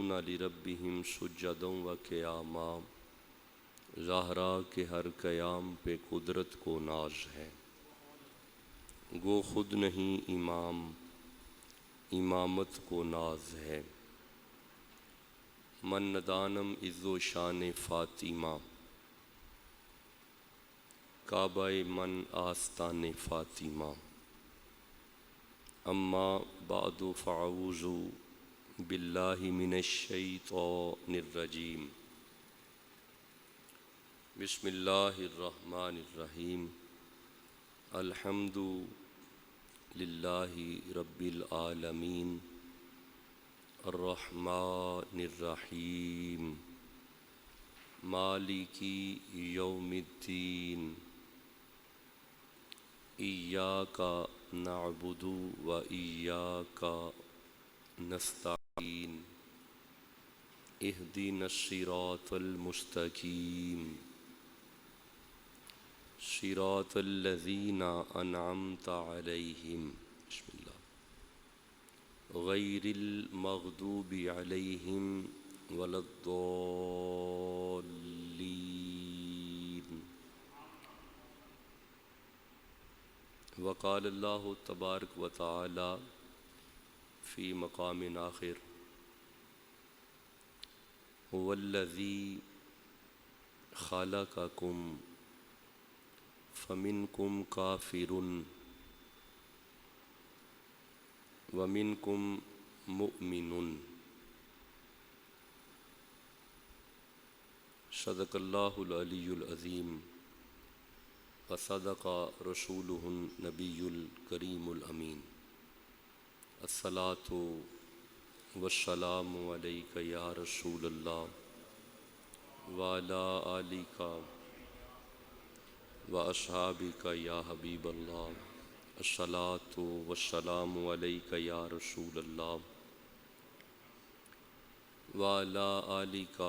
یخرون لربہم سجدا و قیاما، ظاہرا کہ ہر قیام پہ قدرت کو ناز ہے، گو خود نہیں امام امامت کو ناز ہے۔ من ندانم عز و شان فاطمہ، کعبہ من آستان فاطمہ۔ اما بعد فاعوذ باللہ من الشیطان الرجیم، بسم اللہ الرحمن الرحیم۔ الحمد للہ رب العالمین، الرحمن الرحیم، مالک یوم الدین، ایاک نعبد و ایاک نستعین، اہدنا الصراط المستقیم، صراط الذین انعمت علیہم، بسم اللہ، غیر المغضوب علیہم ولا الضالین۔ وقال اللہ تبارک و تعالی فی مقام آخر، هو الذی خلقکم فمنکم کافر ومنکم مؤمن۔ صدق اللہ العلی العظیم وصدق رسولہ النبی الکریم الامین۔ الصلاۃ والسلام علیک یا رسول اللہ وعلی آلک واصحابک یا حبیب اللہ۔ الصلاۃ والسلام علیک یا رسول اللہ وعلی آلک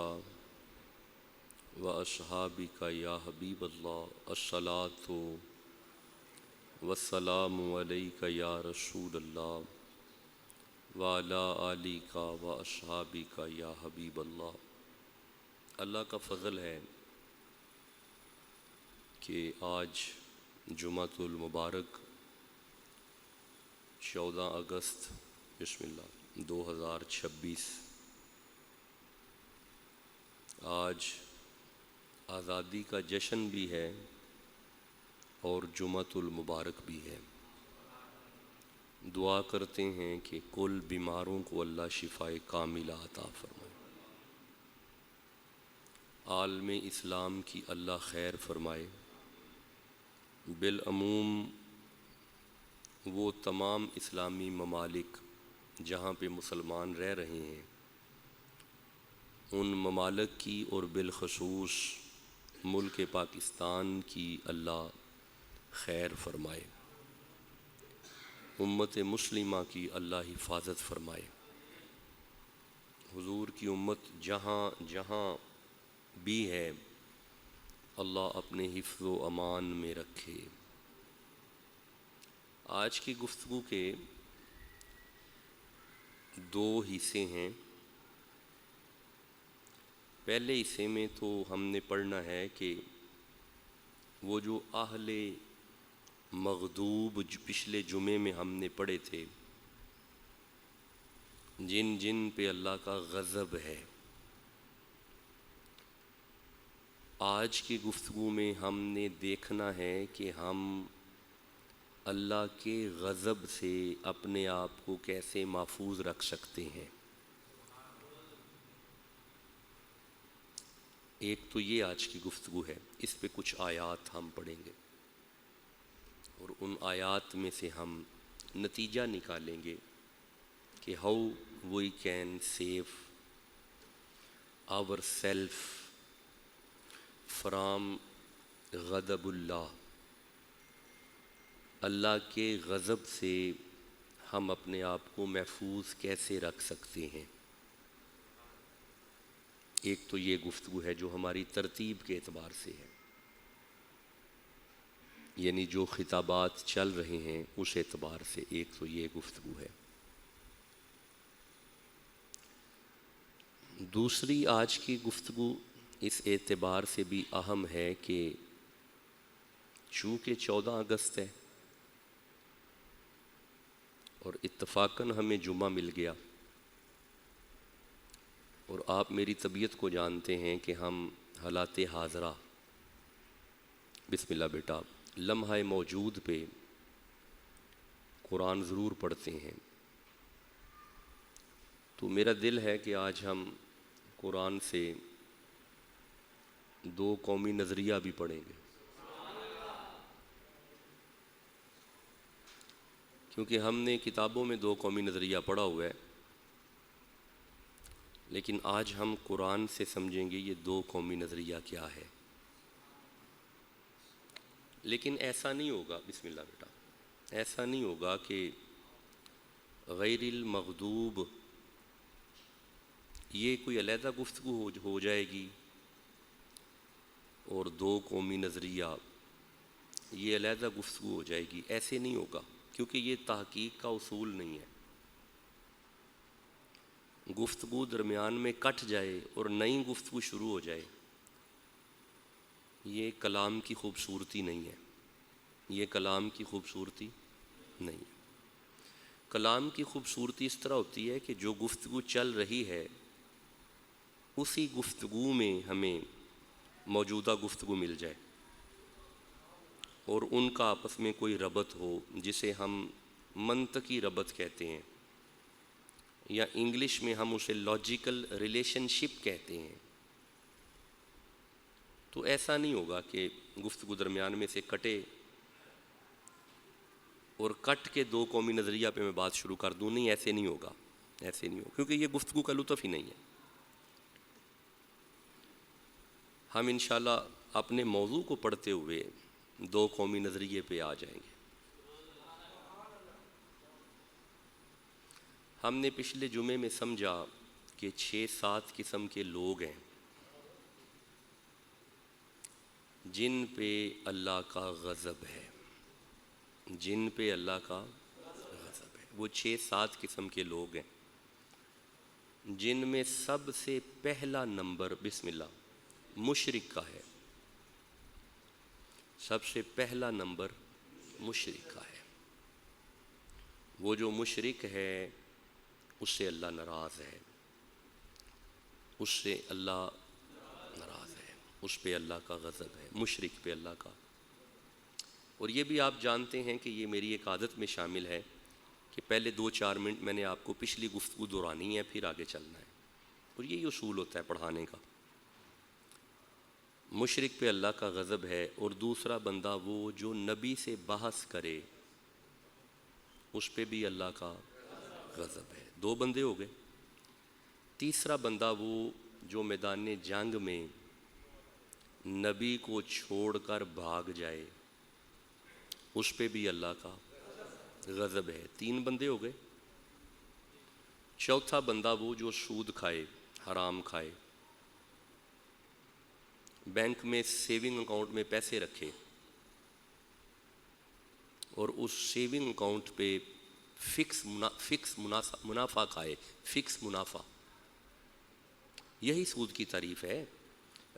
واصحابک یا حبیب اللہ۔ الصلاۃ والسلام علیک یا رسول اللہ وعلی آلک واصحابک یا حبیب اللہ۔ اللہ کا فضل ہے کہ آج جمعۃ المبارک 14 اگست بسم اللہ 2026، آج آزادی کا جشن بھی ہے اور جمعۃ المبارک بھی ہے۔ دعا کرتے ہیں کہ کل بیماروں کو اللہ شفائے کاملہ عطا فرمائے، عالم اسلام کی اللہ خیر فرمائے، بالعموم وہ تمام اسلامی ممالک جہاں پہ مسلمان رہ رہے ہیں ان ممالک کی اور بالخصوص ملک پاکستان کی اللہ خیر فرمائے، امت مسلمہ کی اللہ حفاظت فرمائے، حضور کی امت جہاں جہاں بھی ہے اللہ اپنے حفظ و امان میں رکھے۔ آج کی گفتگو کے دو حصے ہیں۔ پہلے حصے میں تو ہم نے پڑھنا ہے کہ وہ جو اہل مغضوب پچھلے جمعے میں ہم نے پڑھے تھے، جن جن پہ اللہ کا غضب ہے، آج کی گفتگو میں ہم نے دیکھنا ہے کہ ہم اللہ کے غضب سے اپنے آپ کو کیسے محفوظ رکھ سکتے ہیں۔ ایک تو یہ آج کی گفتگو ہے، اس پہ کچھ آیات ہم پڑھیں گے اور ان آیات میں سے ہم نتیجہ نکالیں گے کہ how we can save our self from غضب اللہ، اللہ کے غضب سے ہم اپنے آپ کو محفوظ کیسے رکھ سکتے ہیں۔ ایک تو یہ گفتگو ہے جو ہماری ترتیب کے اعتبار سے ہے، یعنی جو خطابات چل رہے ہیں اس اعتبار سے ایک تو یہ گفتگو ہے۔ دوسری آج کی گفتگو اس اعتبار سے بھی اہم ہے کہ چونکہ 14 اگست ہے اور اتفاقاً ہمیں جمعہ مل گیا، اور آپ میری طبیعت کو جانتے ہیں کہ ہم حالات حاضرہ، بسم اللہ بیٹا، لمحہ موجود پہ قرآن ضرور پڑھتے ہیں، تو میرا دل ہے کہ آج ہم قرآن سے 2 قومی نظریہ بھی پڑھیں گے، کیونکہ ہم نے کتابوں میں 2 قومی نظریہ پڑھا ہوا ہے، لیکن آج ہم قرآن سے سمجھیں گے یہ 2 قومی نظریہ کیا ہے۔ لیکن ایسا نہیں ہوگا، بسم اللہ بیٹا، ایسا نہیں ہوگا کہ غیر المغضوب یہ کوئی علیحدہ گفتگو ہو جائے گی اور 2 قومی نظریہ یہ علیحدہ گفتگو ہو جائے گی، ایسے نہیں ہوگا، کیونکہ یہ تحقیق کا اصول نہیں ہے۔ گفتگو درمیان میں کٹ جائے اور نئی گفتگو شروع ہو جائے، یہ کلام کی خوبصورتی نہیں ہے، یہ کلام کی خوبصورتی نہیں ہے۔ کلام کی خوبصورتی اس طرح ہوتی ہے کہ جو گفتگو چل رہی ہے اسی گفتگو میں ہمیں موجودہ گفتگو مل جائے اور ان کا آپس میں کوئی ربط ہو، جسے ہم منطقی ربط کہتے ہیں، یا انگلش میں ہم اسے لاجیکل ریلیشن شپ کہتے ہیں۔ تو ایسا نہیں ہوگا کہ گفتگو درمیان میں سے کٹے اور کٹ کے 2 قومی نظریہ پہ میں بات شروع کر دوں، نہیں، ایسے نہیں ہوگا، ایسے نہیں ہوگا، کیونکہ یہ گفتگو کا لطف ہی نہیں ہے۔ ہم انشاءاللہ اپنے موضوع کو پڑھتے ہوئے 2 قومی نظریے پہ آ جائیں گے۔ ہم نے پچھلے جمعے میں سمجھا کہ 6-7 قسم کے لوگ ہیں جن پہ اللہ کا غضب ہے، جن پہ اللہ کا غضب ہے۔ وہ 6-7 قسم کے لوگ ہیں جن میں سب سے پہلا نمبر، بسم اللہ، مشرک کا ہے۔ سب سے پہلا نمبر مشرک کا ہے۔ وہ جو مشرک ہے اس سے اللہ ناراض ہے، اس سے اللہ ناراض ہے، اس پہ اللہ کا غضب ہے، مشرک پہ اللہ کا۔ اور یہ بھی آپ جانتے ہیں کہ یہ میری ایک عادت میں شامل ہے کہ پہلے 2-4 منٹ میں نے آپ کو پچھلی گفتگو دہرانی ہے، پھر آگے چلنا ہے، اور یہی اصول ہوتا ہے پڑھانے کا۔ مشرک پہ اللہ کا غضب ہے، اور دوسرا بندہ وہ جو نبی سے بحث کرے اس پہ بھی اللہ کا غضب ہے۔ 2 بندے ہو گئے۔ تیسرا بندہ وہ جو میدان جنگ میں نبی کو چھوڑ کر بھاگ جائے اس پہ بھی اللہ کا غضب ہے۔ 3 بندے ہو گئے۔ چوتھا بندہ وہ جو سود کھائے، حرام کھائے، بینک میں سیونگ اکاؤنٹ میں پیسے رکھے اور اس سیونگ اکاؤنٹ پہ فکس منافع کھائے، فکس منافع۔ یہی سود کی تعریف ہے،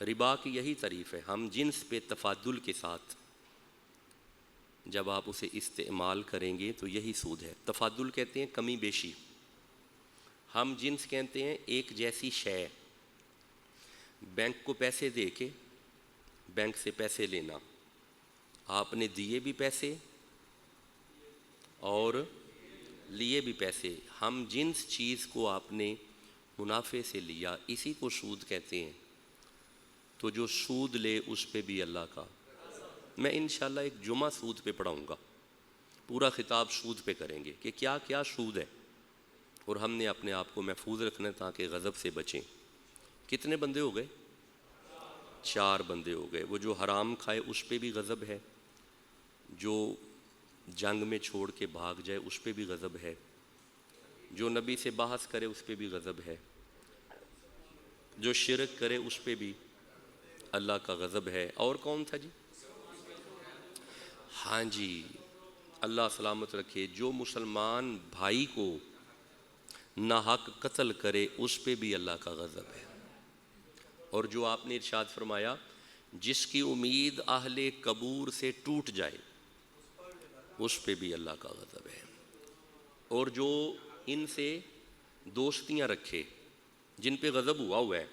ربا کی یہی تعریف ہے۔ ہم جنس پہ تفاضل کے ساتھ جب آپ اسے استعمال کریں گے تو یہی سود ہے۔ تفاضل کہتے ہیں کمی بیشی، ہم جنس کہتے ہیں ایک جیسی شے۔ بینک کو پیسے دے کے بینک سے پیسے لینا، آپ نے دیے بھی پیسے اور لیے بھی پیسے، ہم جنس چیز کو آپ نے منافع سے لیا، اسی کو سود کہتے ہیں۔ تو جو سود لے اس پہ بھی اللہ کا۔ میں انشاءاللہ ایک جمعہ سود پہ پڑھاؤں گا، پورا خطاب سود پہ کریں گے کہ کیا کیا سود ہے، اور ہم نے اپنے آپ کو محفوظ رکھنا ہے تاکہ غضب سے بچیں۔ کتنے بندے ہو گئے؟ 4 بندے ہو گئے۔ وہ جو حرام کھائے اس پہ بھی غضب ہے، جو جنگ میں چھوڑ کے بھاگ جائے اس پہ بھی غضب ہے، جو نبی سے بحث کرے اس پہ بھی غضب ہے، جو شرک کرے اس پہ بھی اللہ کا غضب ہے۔ اور کون تھا جی؟ ہاں جی، اللہ سلامت رکھے، جو مسلمان بھائی کو ناحق قتل کرے اس پہ بھی اللہ کا غضب ہے۔ اور جو آپ نے ارشاد فرمایا جس کی امید اہل قبور سے ٹوٹ جائے اس پہ بھی اللہ کا غضب ہے، اور جو ان سے دوستیاں رکھے، جن پہ غضب ہوا ہے،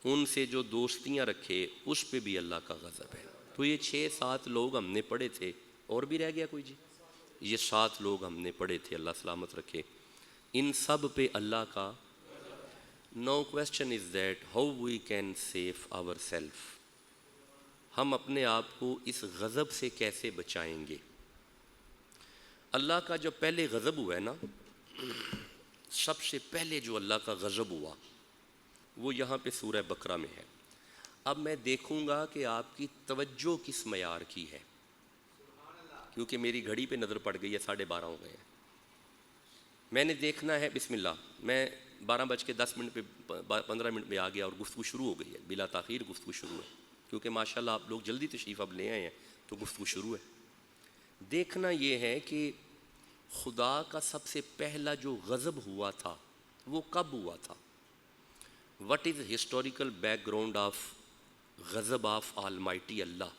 ان سے جو دوستیاں رکھے اس پہ بھی اللہ کا غضب ہے۔ تو یہ 6-7 لوگ ہم نے پڑھے تھے، اور بھی رہ گیا کوئی جی؟ یہ 7 لوگ ہم نے پڑھے تھے، اللہ سلامت رکھے، ان سب پہ اللہ کا۔ Now question is that how we can save ourselves؟ ہم اپنے آپ کو اس غضب سے کیسے بچائیں گے؟ اللہ کا جو پہلے غضب ہوا ہے نا، سب سے پہلے جو اللہ کا غضب ہوا وہ یہاں پہ سورہ بقرہ میں ہے۔ اب میں دیکھوں گا کہ آپ کی توجہ کس معیار کی ہے، کیونکہ میری گھڑی پہ نظر پڑ گئی ہے، 12:30 ہو گئے ہیں۔ میں نے دیکھنا ہے، بسم اللہ، میں 12:10 پہ 15 منٹ میں آ گیا اور گفتگو شروع ہو گئی ہے، بلا تاخیر گفتگو شروع ہے، کیونکہ ماشاءاللہ آپ لوگ جلدی تشریف اب لے آئے ہیں تو گفتگو شروع ہے۔ دیکھنا یہ ہے کہ خدا کا سب سے پہلا جو غضب ہوا تھا وہ کب ہوا تھا؟ What is historical background of غضب آف آلمائٹی اللہ؟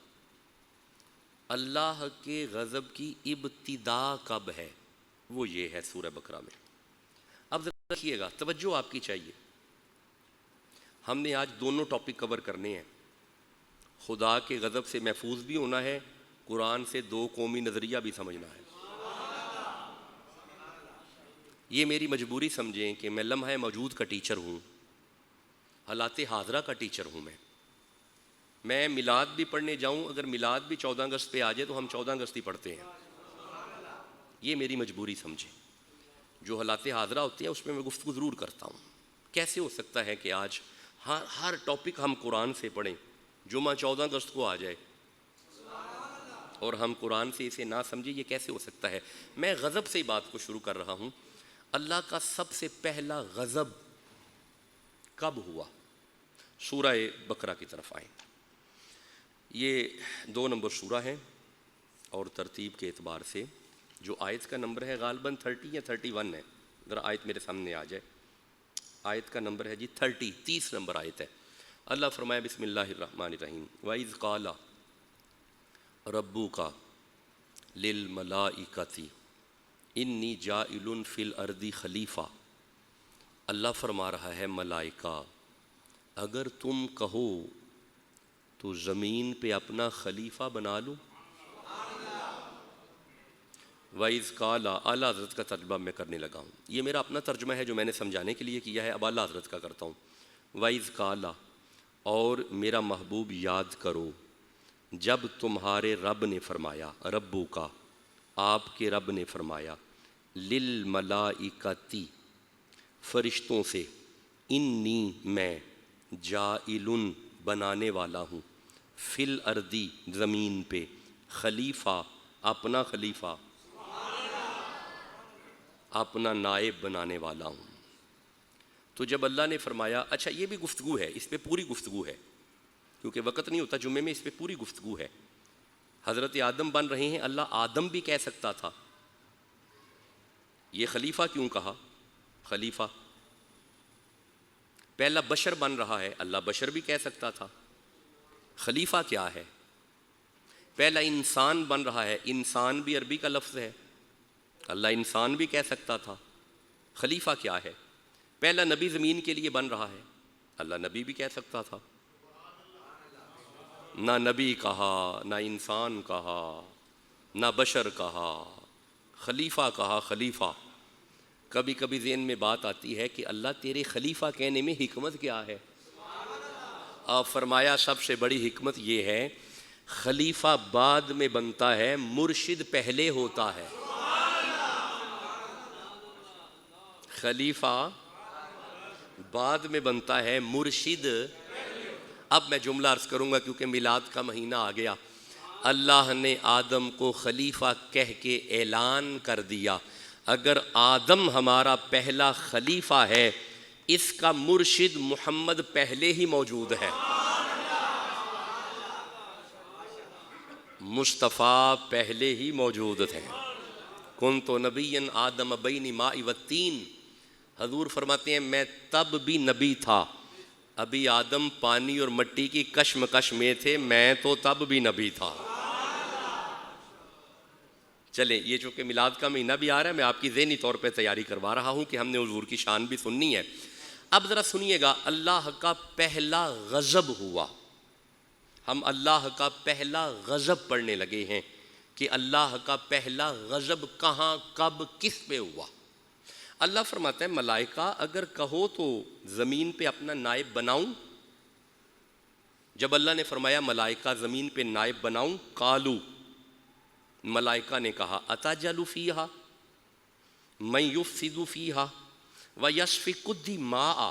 اللہ کے غضب کی ابتدا کب ہے؟ وہ یہ ہے سورہ بقرہ میں۔ اب ذرا دیکھیے گا، توجہ آپ کی چاہیے۔ ہم نے آج دونوں ٹاپک کور کرنے ہیں، خدا کے غضب سے محفوظ بھی ہونا ہے، قرآن سے 2 قومی نظریہ بھی سمجھنا ہے۔ یہ میری مجبوری سمجھیں کہ میں لمحہ موجود کا ٹیچر ہوں، حالات حاضرہ کا ٹیچر ہوں۔ میں میلاد بھی پڑھنے جاؤں، اگر میلاد بھی 14 اگست پہ آ جائے تو ہم 14 اگست ہی پڑھتے ہیں۔ یہ میری مجبوری سمجھیں، جو حالات حاضرہ ہوتے ہیں اس میں گفتگو ضرور کرتا ہوں۔ کیسے ہو سکتا ہے کہ آج ہر ٹاپک ہم قرآن سے پڑھیں، جمعہ 14 اگست کو آ جائے اور ہم قرآن سے اسے نہ سمجھیں؟ یہ کیسے ہو سکتا ہے؟ میں غضب سے ہی بات کو شروع کر رہا ہوں۔ اللہ کا سب سے پہلا غضب کب ہوا؟ سورہ بقرہ کی طرف آئیں۔ یہ 2 نمبر سورہ ہے، اور ترتیب کے اعتبار سے جو آیت کا نمبر ہے غالباً 30 یا 31 ہے، ذرا آیت میرے سامنے آ جائے۔ آیت کا نمبر ہے جی 30 نمبر آیت ہے۔ اللہ فرمایا بسم اللہ الرحمن الرحیم، وَإِذْ قَالَ رَبُّكَ لِلْمَلَائِكَةِ إِنِّي جَاعِلٌ فِي الْأَرْضِ خلیفہ۔ اللہ فرما رہا ہے ملائکہ اگر تم کہو تو زمین پہ اپنا خلیفہ بنا لوں۔ وَإِذْ قَالَ، اعلیٰ حضرت کا ترجمہ میں کرنے لگا ہوں، یہ میرا اپنا ترجمہ ہے جو میں نے سمجھانے کے لیے کیا ہے، اب اعلیٰ حضرت کا کرتا ہوں۔ وَإِذْ قَالَ، اور میرا محبوب یاد کرو جب تمہارے رب نے فرمایا، ربو کا، آپ کے رب نے فرمایا، للملائکتی، فرشتوں سے، انی، میں، جائلن، بنانے والا ہوں، فی الارضی، زمین پہ، خلیفہ، اپنا خلیفہ، اپنا نائب بنانے والا ہوں۔ تو جب اللہ نے فرمایا، اچھا یہ بھی گفتگو ہے، اس پہ پوری گفتگو ہے، کیونکہ وقت نہیں ہوتا جمعے میں، اس پہ پوری گفتگو ہے۔ حضرت آدم بن رہے ہیں، اللہ آدم بھی کہہ سکتا تھا، یہ خلیفہ کیوں کہا؟ خلیفہ پہلا بشر بن رہا ہے، اللہ بشر بھی کہہ سکتا تھا۔ خلیفہ کیا ہے؟ پہلا انسان بن رہا ہے، انسان بھی عربی کا لفظ ہے، اللہ انسان بھی کہہ سکتا تھا۔ خلیفہ کیا ہے؟ پہلا نبی زمین کے لیے بن رہا ہے، اللہ نبی بھی کہہ سکتا تھا۔ نہ نبی کہا، نہ انسان کہا، نہ بشر کہا، خلیفہ کہا، خلیفہ۔ کبھی کبھی ذہن میں بات آتی ہے کہ اللہ تیرے خلیفہ کہنے میں حکمت کیا ہے؟ آپ فرمایا سب سے بڑی حکمت یہ ہے، خلیفہ بعد میں بنتا ہے، مرشد پہلے ہوتا ہے۔ خلیفہ بعد میں بنتا ہے، مرشد۔ اب میں جملہ عرض کروں گا کیونکہ میلاد کا مہینہ آ گیا۔ اللہ نے آدم کو خلیفہ کہہ کے اعلان کر دیا، اگر آدم ہمارا پہلا خلیفہ ہے، اس کا مرشد محمد پہلے ہی موجود ہے، مصطفیٰ پہلے ہی موجود تھے۔ کنت نبیا آدم بین ماء والتین، حضور فرماتے ہیں میں تب بھی نبی تھا، ابھی آدم پانی اور مٹی کی کشمکش میں تھے، میں تو تب بھی نبی تھا۔ چلیں یہ چونکہ میلاد کا مہینہ بھی آ رہا ہے، میں آپ کی ذہنی طور پہ تیاری کروا رہا ہوں کہ ہم نے حضور کی شان بھی سننی ہے۔ اب ذرا سنیے گا، اللہ کا پہلا غضب ہوا، ہم اللہ کا پہلا غضب پڑھنے لگے ہیں کہ اللہ کا پہلا غضب کہاں، کب، کس پہ ہوا۔ اللہ فرماتا ہے ملائکہ اگر کہو تو زمین پہ اپنا نائب بناؤں؟ جب اللہ نے فرمایا ملائکہ زمین پہ نائب بناؤں، قالو، ملائکہ نے کہا اتجعل فیہا من یفسد فیہا ویسفک الدماء،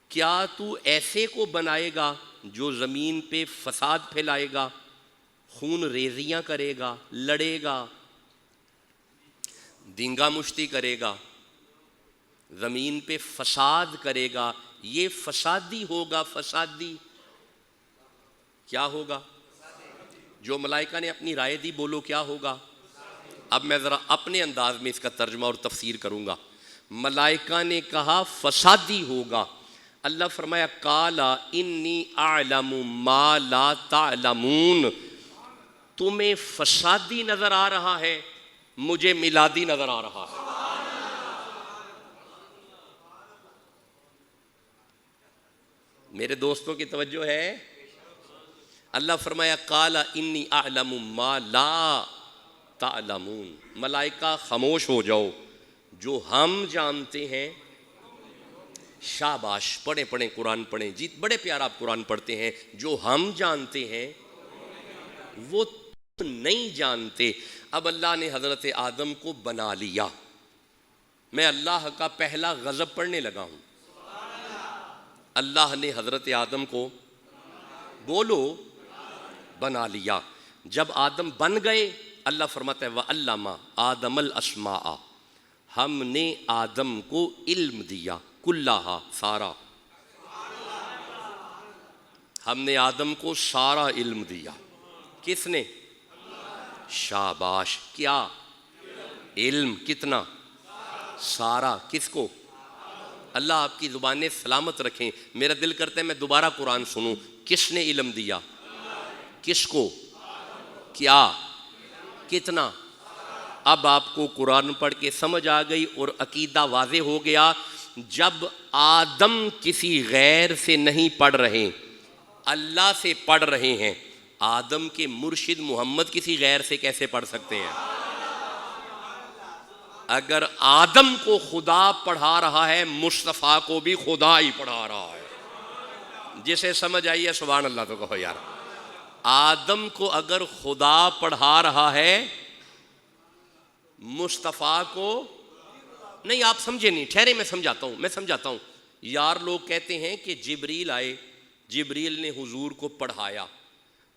کیا تو ایسے کو بنائے گا جو زمین پہ فساد پھیلائے گا، خون ریزیاں کرے گا، لڑے گا، دینگا مشتی کرے گا، زمین پہ فساد کرے گا، یہ فسادی ہوگا۔ فسادی کیا ہوگا؟ جو ملائکہ نے اپنی رائے دی، بولو کیا ہوگا؟ اب میں ذرا اپنے انداز میں اس کا ترجمہ اور تفسیر کروں گا۔ ملائکہ نے کہا فسادی ہوگا، اللہ فرمایا قال انی اعلم ما لا تعلمون، تمہیں فسادی نظر آ رہا ہے، مجھے میلادی نظر آ رہا ہے۔ میرے دوستوں کی توجہ ہے؟ اللہ فرمایا قال انی اعلم ما لا تعلمون، ملائکہ خاموش ہو جاؤ، جو ہم جانتے ہیں۔ شاباش، پڑھیں قرآن پڑھیں جی، بڑے پیارا آپ قرآن پڑھتے ہیں۔ جو ہم جانتے ہیں وہ نہیں جانتے۔ اب اللہ نے حضرت آدم کو بنا لیا، میں اللہ کا پہلا غضب پڑھنے لگا ہوں۔ اللہ نے حضرت آدم کو، بولو، بنا لیا۔ جب آدم بن گئے، اللہ فرماتا ہے وَعَلَّمَ آدَمَ الْأَسْمَاءَ، ہم نے آدم کو علم دیا، کلہا، سارا، ہم نے آدم کو سارا علم دیا۔ کس نے؟ شاباش، کیا علم؟ کتنا؟ سارا۔ کس کو؟ اللہ آپ کی زبانیں سلامت رکھیں۔ میرا دل کرتا ہے میں دوبارہ قرآن سنوں۔ کس نے علم دیا؟ کس کو؟ کیا؟ کتنا؟ اب آپ کو قرآن پڑھ کے سمجھ آ گئی اور عقیدہ واضح ہو گیا۔ جب آدم کسی غیر سے نہیں پڑھ رہے، اللہ سے پڑھ رہے ہیں، آدم کے مرشد محمد کسی غیر سے کیسے پڑھ سکتے ہیں؟ اگر آدم کو خدا پڑھا رہا ہے، مصطفیٰ کو بھی خدا ہی پڑھا رہا ہے۔ جسے سمجھ آئی ہے سبحان اللہ تو کہو یار۔ آدم کو اگر خدا پڑھا رہا ہے، مصطفیٰ کو نہیں۔ آپ سمجھے نہیں، ٹھہرے میں سمجھاتا ہوں۔ یار لوگ کہتے ہیں کہ جبریل آئے، جبریل نے حضور کو پڑھایا۔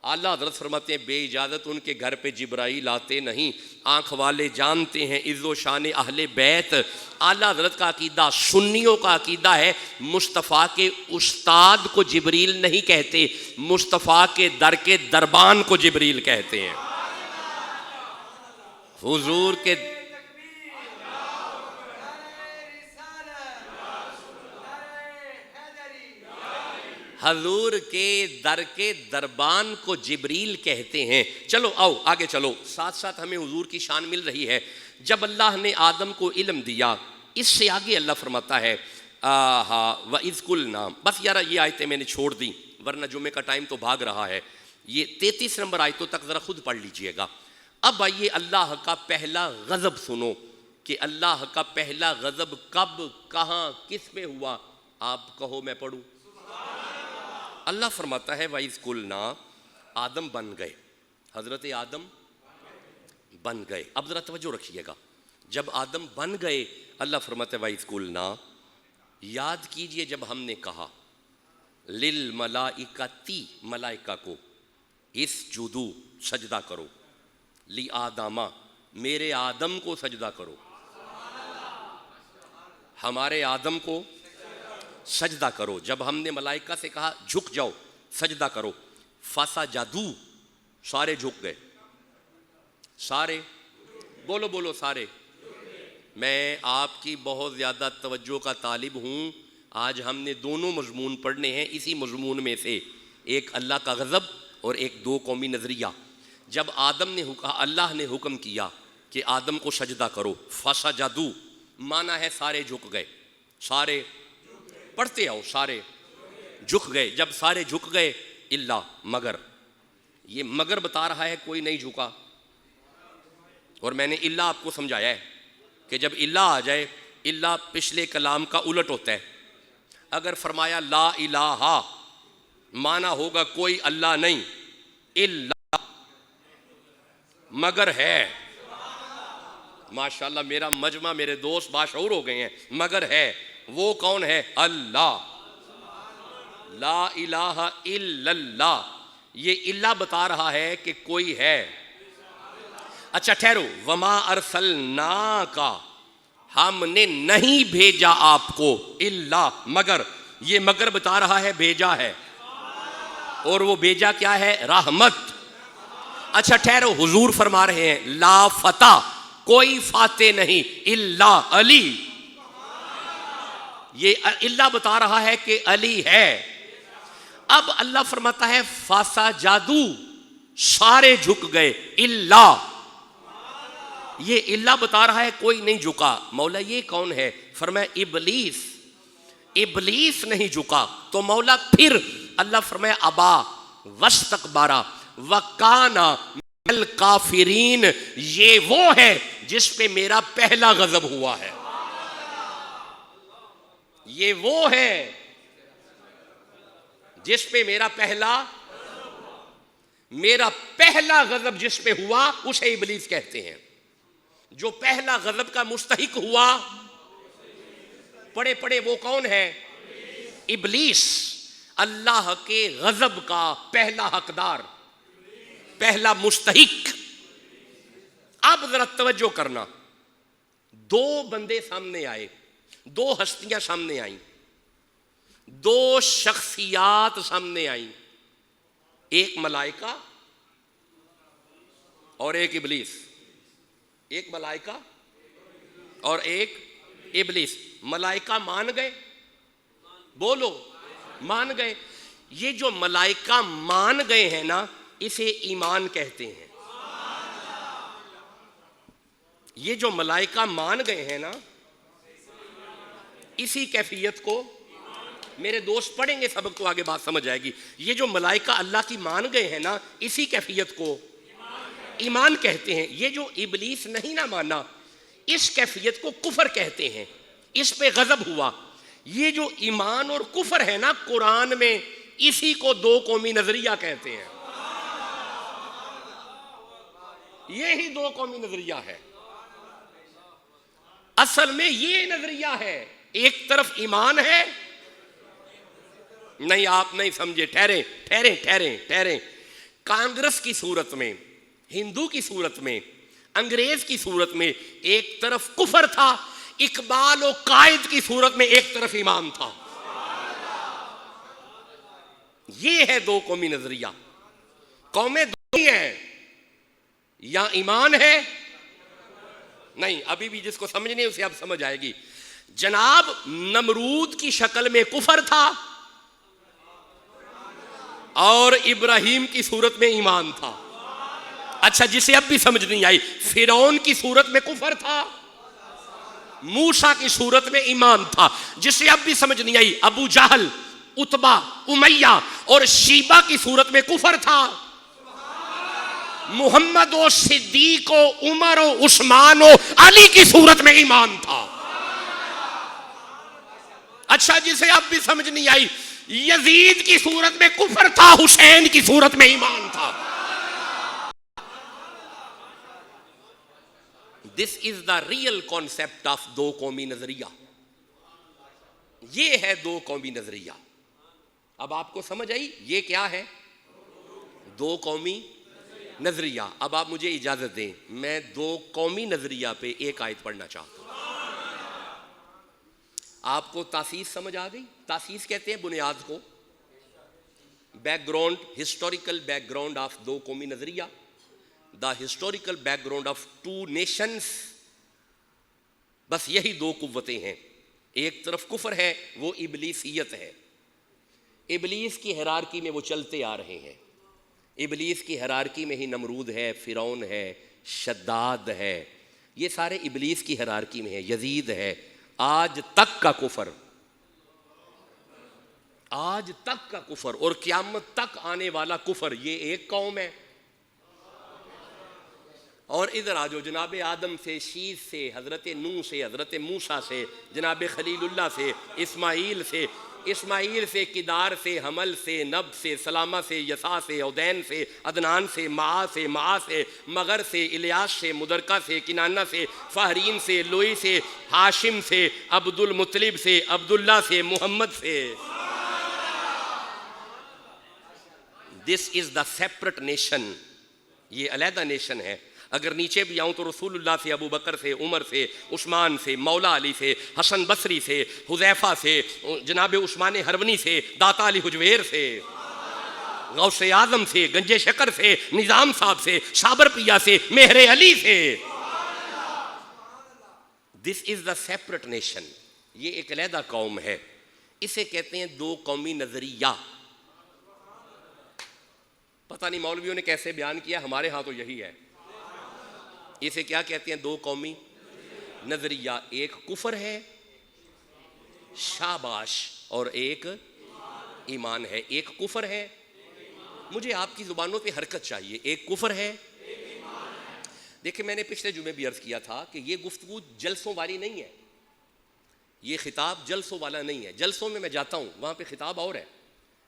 اعلیٰ حضرت فرماتے ہیں بے اجازت ان کے گھر پہ جبرائیل آتے نہیں، آنکھ والے جانتے ہیں عز و شان اہل بیت۔ اعلیٰ حضرت کا عقیدہ، سنیوں کا عقیدہ ہے مصطفیٰ کے استاد کو جبریل نہیں کہتے، مصطفیٰ کے در کے دربان کو جبریل کہتے ہیں۔ حضور کے حضور کے در کے دربان کو جبریل کہتے ہیں۔ چلو آؤ آگے چلو، ساتھ ساتھ ہمیں حضور کی شان مل رہی ہے۔ جب اللہ نے آدم کو علم دیا، اس سے آگے اللہ فرماتا ہے وَإِذْ قُلْنَا، بس یار یہ آیتیں میں نے چھوڑ دی ورنہ جمعے کا ٹائم تو بھاگ رہا ہے۔ یہ 33 نمبر آیتوں تک ذرا خود پڑھ لیجئے گا۔ اب آئیے اللہ کا پہلا غضب سنو کہ اللہ کا پہلا غضب کب، کہاں، کس پہ ہوا۔ آپ کہو میں پڑھوں۔ اللہ فرماتا ہے وَإِذْ قُلْنَا، آدم بن گئے، حضرت آدم بن گئے۔ اب ذرا توجہ رکھیے گا، جب آدم بن گئے اللہ فرماتا ہے وَإِذْ قُلْنَا، یاد کیجئے جب ہم نے کہا لِلْمَلَائِكَةِ، ملائکہ کو، اسجدوا، سجدہ کرو، لِآدَمَ، میرے آدم کو سجدہ کرو، ہمارے آدم کو سجدہ کرو۔ جب ہم نے ملائکہ سے کہا جھک جاؤ، سجدہ کرو، فَسَجَدُوا، سارے جھک گئے، سارے، بولو سارے، میں آپ کی بہت زیادہ توجہ کا طالب ہوں. آج ہم نے دونوں مضمون پڑھنے ہیں اسی مضمون میں سے, ایک اللہ کا غضب اور ایک دو قومی نظریہ. جب اللہ نے حکم کیا کہ آدم کو سجدہ کرو, فسجدوا مانا ہے سارے جھک گئے, سارے پڑھتے آؤ, سارے جھک گئے. جب سارے جھک گئے الا مگر, یہ مگر بتا رہا ہے کوئی نہیں جھکا. اور میں نے الا آپ کو سمجھایا ہے کہ جب الا آ جائے, الا پچھلے کلام کا الٹ ہوتا ہے. اگر فرمایا لا الہ مانا ہوگا کوئی اللہ نہیں, الا مگر ہے. ماشاءاللہ میرا مجمع, میرے دوست باشعور ہو گئے ہیں. مگر ہے, وہ کون ہے؟ اللہ. لا الہ الا اللہ, یہ الا بتا رہا ہے کہ کوئی ہے. اچھا ٹھہرو, وما ارسلناک ہم نے نہیں بھیجا آپ کو, الا مگر, یہ مگر بتا رہا ہے بھیجا ہے, اور وہ بھیجا کیا ہے؟ رحمت. اچھا ٹھہرو, حضور فرما رہے ہیں لا فتح, کوئی فاتح نہیں, الا علی. یہ الا بتا رہا ہے کہ علی ہے. اب اللہ فرماتا ہے فسجدوا سارے جھک گئے, الا, یہ الا بتا رہا ہے کوئی نہیں جھکا. مولا یہ کون ہے؟ فرمایا ابلیس. ابلیس نہیں جھکا تو مولا پھر اللہ فرمایا ابا واستکبر وکان من الکافرین, یہ وہ ہے جس پہ میرا پہلا غضب ہوا ہے. یہ وہ ہے جس پہ میرا پہلا غضب جس پہ ہوا اسے ابلیس کہتے ہیں. جو پہلا غضب کا مستحق ہوا, پڑھے پڑھے, وہ کون ہے؟ ابلیس. اللہ کے غضب کا پہلا حقدار, پہلا مستحق. اب ذرا توجہ کرنا, دو بندے سامنے آئے, دو ہستیاں سامنے آئیں, دو شخصیات سامنے آئیں, ایک ملائکہ اور ایک ابلیس. ایک ملائکہ اور ایک ابلیس. ملائکہ مان گئے, بولو مان گئے. یہ جو ملائکہ مان گئے ہیں نا, اسے ایمان کہتے ہیں. یہ جو ملائکہ مان گئے ہیں نا, اسی کیفیت کو, میرے دوست پڑھیں گے سبق تو آگے بات سمجھ آئے گی. یہ جو ملائکہ اللہ کی مان گئے ہیں نا, اسی کیفیت کو ایمان کہتے ہیں. یہ جو ابلیس نہیں نہ مانا, اس کیفیت کو کفر کہتے ہیں, اس پہ غضب ہوا. یہ جو ایمان اور کفر ہے نا قرآن میں, اسی کو دو قومی نظریہ کہتے ہیں. یہی دو قومی نظریہ ہے. اصل میں یہ نظریہ ہے, ایک طرف ایمان ہے. نہیں آپ نہیں سمجھے, ٹھہریں. کانگریس کی صورت میں, ہندو کی صورت میں, انگریز کی صورت میں ایک طرف کفر تھا, اقبال و قائد کی صورت میں ایک طرف ایمان تھا. یہ ہے دو قومی نظریہ. قومیں دو ہی ہیں, یا ایمان ہے, نہیں ابھی بھی جس کو سمجھنے اسے اب سمجھ آئے گی. جناب نمرود کی شکل میں کفر تھا اور ابراہیم کی صورت میں ایمان تھا. اچھا جسے اب بھی سمجھ نہیں آئی, فرعون کی صورت میں کفر تھا, موسیٰ کی صورت میں ایمان تھا. جسے اب بھی سمجھ نہیں آئی, ابو جہل, عتبہ, امیہ اور شیبہ کی صورت میں کفر تھا. محمد و صدیق و عمر و عثمان و علی کی صورت میں ایمان تھا. اچھا جسے اب بھی سمجھ نہیں آئی, یزید کی صورت میں کفر تھا, حسین کی صورت میں ایمان تھا. This is the real concept of دو قومی نظریہ. یہ ہے دو قومی نظریہ. اب آپ کو سمجھ آئی یہ کیا ہے؟ دو قومی نظریہ. اب آپ مجھے اجازت دیں, میں دو قومی نظریہ پہ ایک آیت پڑھنا چاہتا ہوں. آپ کو تاسیس سمجھ آ گئی؟ تاسیس کہتے ہیں بنیاد کو, background, historical background of دو قومی نظریہ. The historical background of two nations, بس یہی دو قوتیں ہیں. ایک طرف کفر ہے، وہ ابلیسیت ہے. ابلیس کی ہیرارکی میں وہ چلتے آ رہے ہیں. ابلیس کی ہیرارکی میں ہی نمرود ہے، فرعون ہے، شداد ہے، یہ سارے ابلیس کی ہیرارکی میں ہیں. یزید ہے. آج تک کا کفر، آج تک کا کفر اور قیامت تک آنے والا کفر، یہ ایک قوم ہے. اور ادھر آ جو جناب آدم سے، شیث سے، حضرت نوح سے، حضرت موسیٰ سے، جناب خلیل اللہ سے، اسماعیل سے، کدار سے، حمل سے، نب سے، سلامہ سے، یسع سے، عدین سے، عدنان سے، معا سے، مغر سے، الیاس سے، مدرکہ سے، کنانہ سے، فہرین سے، لوئی سے، ہاشم سے، عبد المطلب سے، عبداللہ سے، محمد سے. This is the separate nation. یہ علیحدہ نیشن ہے. اگر نیچے بھی آؤں تو رسول اللہ سے، ابو بکر سے، عمر سے، عثمان سے، مولا علی سے، حسن بصری سے، حذیفہ سے، جناب عثمان ہرونی سے، داتا علی حجویر سے، غوث اعظم سے، گنج شکر سے، نظام صاحب سے، شابر پیا سے، مہر علی سے. This is the separate nation. یہ ایک علیحدہ قوم ہے. اسے کہتے ہیں دو قومی نظریہ. پتہ نہیں مولویوں نے کیسے بیان کیا، ہمارے ہاں تو یہی ہے. اسے کیا کہتے ہیں؟ دو قومی نظریہ. ایک کفر ہے، شاباش، اور ایک ایمان ہے. ایک کفر ہے، مجھے آپ کی زبانوں پہ حرکت چاہیے. ایک کفر ہے. دیکھیں میں نے پچھلے جمعے بھی عرض کیا تھا کہ یہ گفتگو جلسوں والی نہیں ہے، یہ خطاب جلسوں والا نہیں ہے. جلسوں میں جاتا ہوں وہاں پہ خطاب اور ہے.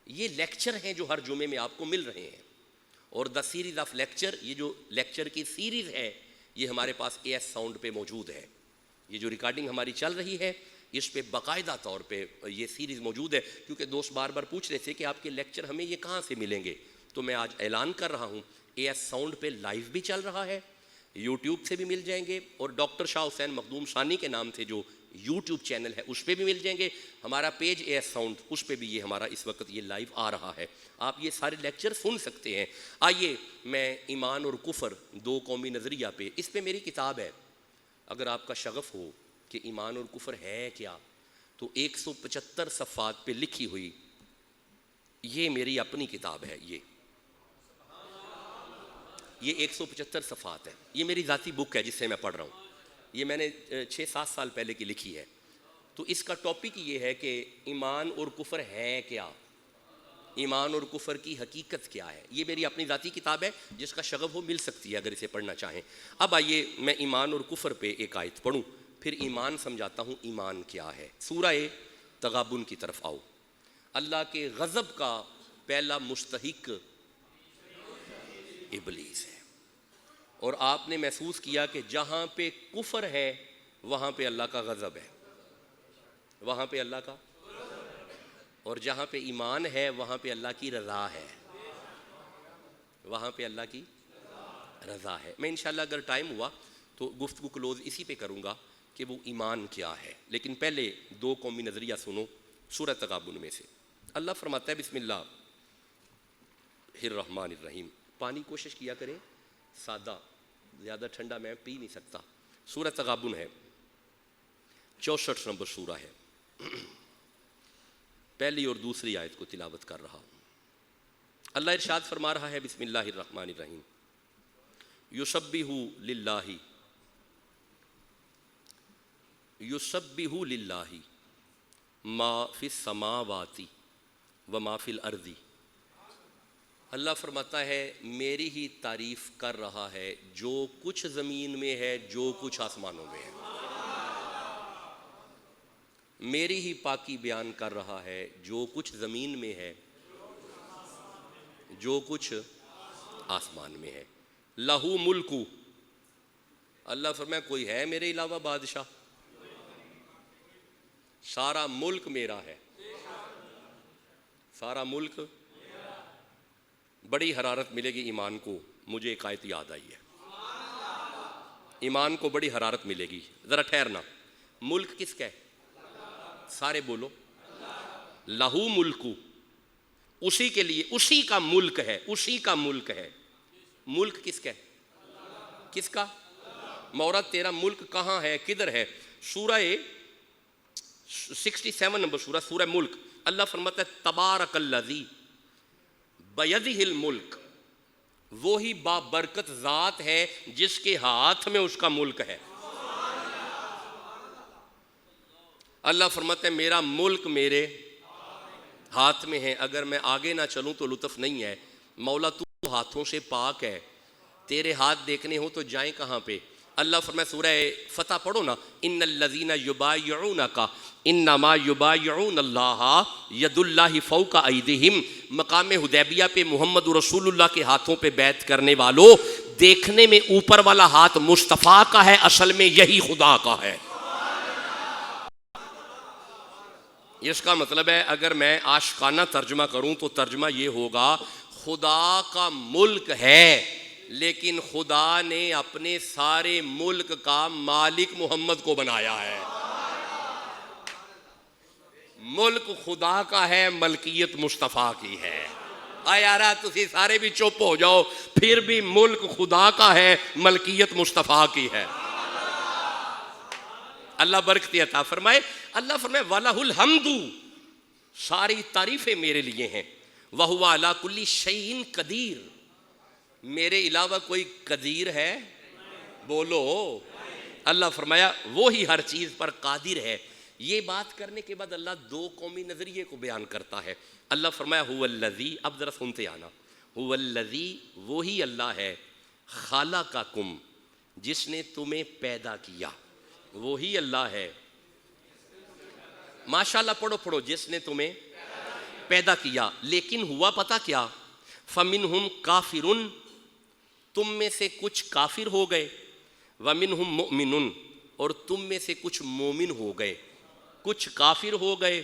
یہ لیکچر ہیں جو ہر جمعے میں آپ کو مل رہے ہیں. اور دا سیریز آف لیکچر، یہ جو لیکچر کی سیریز ہے یہ ہمارے پاس اے ایس ساؤنڈ پہ موجود ہے. یہ جو ریکارڈنگ ہماری چل رہی ہے اس پہ باقاعدہ طور پہ یہ سیریز موجود ہے. کیونکہ دوست بار بار پوچھ رہے تھے کہ آپ کے لیکچر ہمیں یہ کہاں سے ملیں گے، تو میں آج اعلان کر رہا ہوں اے ایس ساؤنڈ پہ لائیو بھی چل رہا ہے، یوٹیوب سے بھی مل جائیں گے، اور ڈاکٹر شاہ حسین مخدوم ثانی کے نام سے جو یوٹیوب چینل ہے اس پہ بھی مل جائیں گے. ہمارا پیج اے ایس ساؤنڈ، اس پہ بھی یہ ہمارا اس وقت یہ لائیو آ رہا ہے. آپ یہ سارے لیکچر سن سکتے ہیں. آئیے میں ایمان اور کفر دو قومی نظریہ پہ، اس پہ میری کتاب ہے. اگر آپ کا شغف ہو کہ ایمان اور کفر ہے کیا، تو 175 صفحات پہ لکھی ہوئی یہ میری اپنی کتاب ہے. یہ 175 صفحات ہے. یہ میری ذاتی بک ہے جس سے میں پڑھ رہا ہوں. یہ میں نے 6-7 سال پہلے کی لکھی ہے. تو اس کا ٹاپک یہ ہے کہ ایمان اور کفر ہے کیا، ایمان اور کفر کی حقیقت کیا ہے. یہ میری اپنی ذاتی کتاب ہے، جس کا شغف ہو مل سکتی ہے اگر اسے پڑھنا چاہیں. اب آئیے میں ایمان اور کفر پہ ایک آیت پڑھوں، پھر ایمان سمجھاتا ہوں ایمان کیا ہے. سورہ تغابن کی طرف آؤ. اللہ کے غضب کا پہلا مستحق ابلیس ہے. اور آپ نے محسوس کیا کہ جہاں پہ کفر ہے وہاں پہ اللہ کا غضب ہے، وہاں پہ اللہ کا، اور جہاں پہ ایمان ہے وہاں پہ اللہ کی رضا ہے، وہاں پہ اللہ کی رضا ہے. میں انشاءاللہ اگر ٹائم ہوا تو گفتگو کلوز اسی پہ کروں گا کہ وہ ایمان کیا ہے. لیکن پہلے دو قومی نظریہ سنو سورہ تغابن میں سے. اللہ فرماتا ہے بسم اللہ الرحمن الرحیم. پانی کوشش کیا کریں سادہ، زیادہ ٹھنڈا میں پی نہیں سکتا. سورہ تغابن ہے، 64 نمبر سورہ ہے. پہلی اور دوسری آیت کو تلاوت کر رہا ہوں. اللہ ارشاد فرما رہا ہے بسم اللہ الرحمن الرحیم. یسبح للہ ما فی السماوات و ما فی الارض. اللہ فرماتا ہے میری ہی تعریف کر رہا ہے جو کچھ زمین میں ہے، جو کچھ آسمانوں میں ہے. میری ہی پاکی بیان کر رہا ہے جو کچھ زمین میں ہے، جو کچھ آسمان میں ہے. لہو ملکو. اللہ فرمایا کوئی ہے میرے علاوہ بادشاہ؟ سارا ملک میرا ہے، سارا ملک. بڑی حرارت ملے گی ایمان کو. مجھے ایک آیت یاد آئی ہے، ایمان کو بڑی حرارت ملے گی. ذرا ٹھہرنا. ملک کس کا ہے؟ سارے بولو. لہو ملکو، اسی کے لیے، اسی کا ملک ہے، اسی کا ملک ہے. ملک کس کا ہے؟ کس کا؟ مورد تیرا ملک کہاں ہے، کدھر ہے؟ سورہ 67 نمبر سورہ ملک، اللہ فرماتا ہے تبارک الذی بیدہ الملک، وہی بابرکت ذات ہے جس کے ہاتھ میں اس کا ملک ہے۔ اللہ فرماتا ہے میرا ملک میرے ہاتھ میں ہے، اگر میں آگے نہ چلوں تو لطف نہیں ہے۔ مولا تو ہاتھوں سے پاک ہے، تیرے ہاتھ دیکھنے ہو تو جائیں کہاں پہ؟ اللہ فرمائے سورہ فتح پڑھو نا، ان الذین یبایعونک انما یبایعون اللہ ید اللہ فوق ایدیہم۔ مقام حدیبیہ پہ محمد رسول اللہ کے ہاتھوں پہ بیعت کرنے والوں، دیکھنے میں اوپر والا ہاتھ مصطفیٰ کا ہے، اصل میں یہی خدا کا ہے۔ اس کا مطلب ہے اگر میں عاشقانہ ترجمہ کروں تو ترجمہ یہ ہوگا، خدا کا ملک ہے لیکن خدا نے اپنے سارے ملک کا مالک محمد کو بنایا ہے۔ ملک خدا کا ہے، ملکیت مصطفیٰ کی ہے۔ یارا تسی سارے بھی چپ ہو جاؤ، پھر بھی ملک خدا کا ہے، ملکیت مصطفیٰ کی ہے۔ اللہ برکت عطا فرمائے۔ اللہ فرمائے وَلَهُ الْحَمْدُ، ساری تعریفیں میرے لیے ہیں، وَهُوَ عَلَى كُلِّ شَيْءٍ قدیر، میرے علاوہ کوئی قدیر ہے؟ بولو۔ اللہ فرمایا وہی ہر چیز پر قادر ہے۔ یہ بات کرنے کے بعد اللہ دو قومی نظریے کو بیان کرتا ہے۔ اللہ فرمایا هُوَ الَّذِي، اب ذرا سنتے آنا، هُوَ الَّذِي، وہی اللہ ہے، خَلَقَكُمْ، جس نے تمہیں پیدا کیا، وہی اللہ ہے۔ ماشاءاللہ پڑھو جس نے تمہیں پیدا کیا، لیکن ہوا پتہ کیا؟ فَمِنْهُمْ کافرٌ، تم میں سے کچھ کافر ہو گئے، وَمِنْهُمْ مُؤْمِنٌ، اور تم میں سے کچھ مومن ہو گئے۔ کچھ کافر ہو گئے،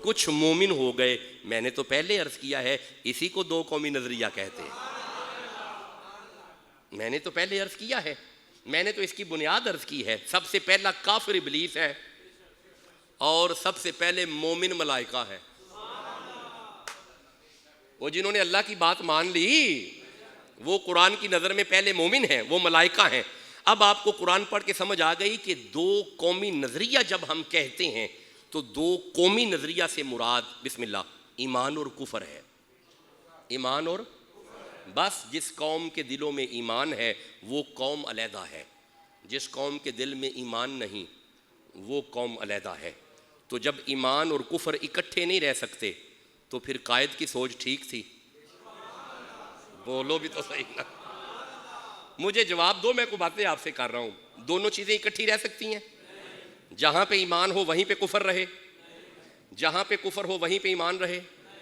کچھ مومن ہو گئے۔ میں نے تو پہلے عرض کیا ہے اسی کو دو قومی نظریہ کہتے ہیں۔ میں نے تو پہلے عرض کیا ہے، میں نے تو اس کی بنیاد عرض کی ہے۔ سب سے پہلا کافر ابلیس ہے اور سب سے پہلے مومن ملائکہ ہے۔ وہ جنہوں نے اللہ کی بات مان لی وہ قرآن کی نظر میں پہلے مومن ہیں، وہ ملائکہ ہیں۔ اب آپ کو قرآن پڑھ کے سمجھ آ گئی کہ دو قومی نظریہ جب ہم کہتے ہیں تو دو قومی نظریہ سے مراد بسم اللہ ایمان اور کفر ہے۔ ایمان اور بس جس قوم کے دلوں میں ایمان ہے وہ قوم علیحدہ ہے، جس قوم کے دل میں ایمان نہیں وہ قوم علیحدہ ہے۔ تو جب ایمان اور کفر اکٹھے نہیں رہ سکتے تو پھر قائد کی سوچ ٹھیک تھی؟ بولو بھی تو صحیح نا، مجھے جواب دو، میں کوئی باتیں آپ سے کر رہا ہوں۔ دونوں چیزیں اکٹھی رہ سکتی ہیں؟ جہاں پہ ایمان ہو وہیں پہ کفر رہے، جہاں پہ کفر ہو وہیں پہ ایمان رہے؟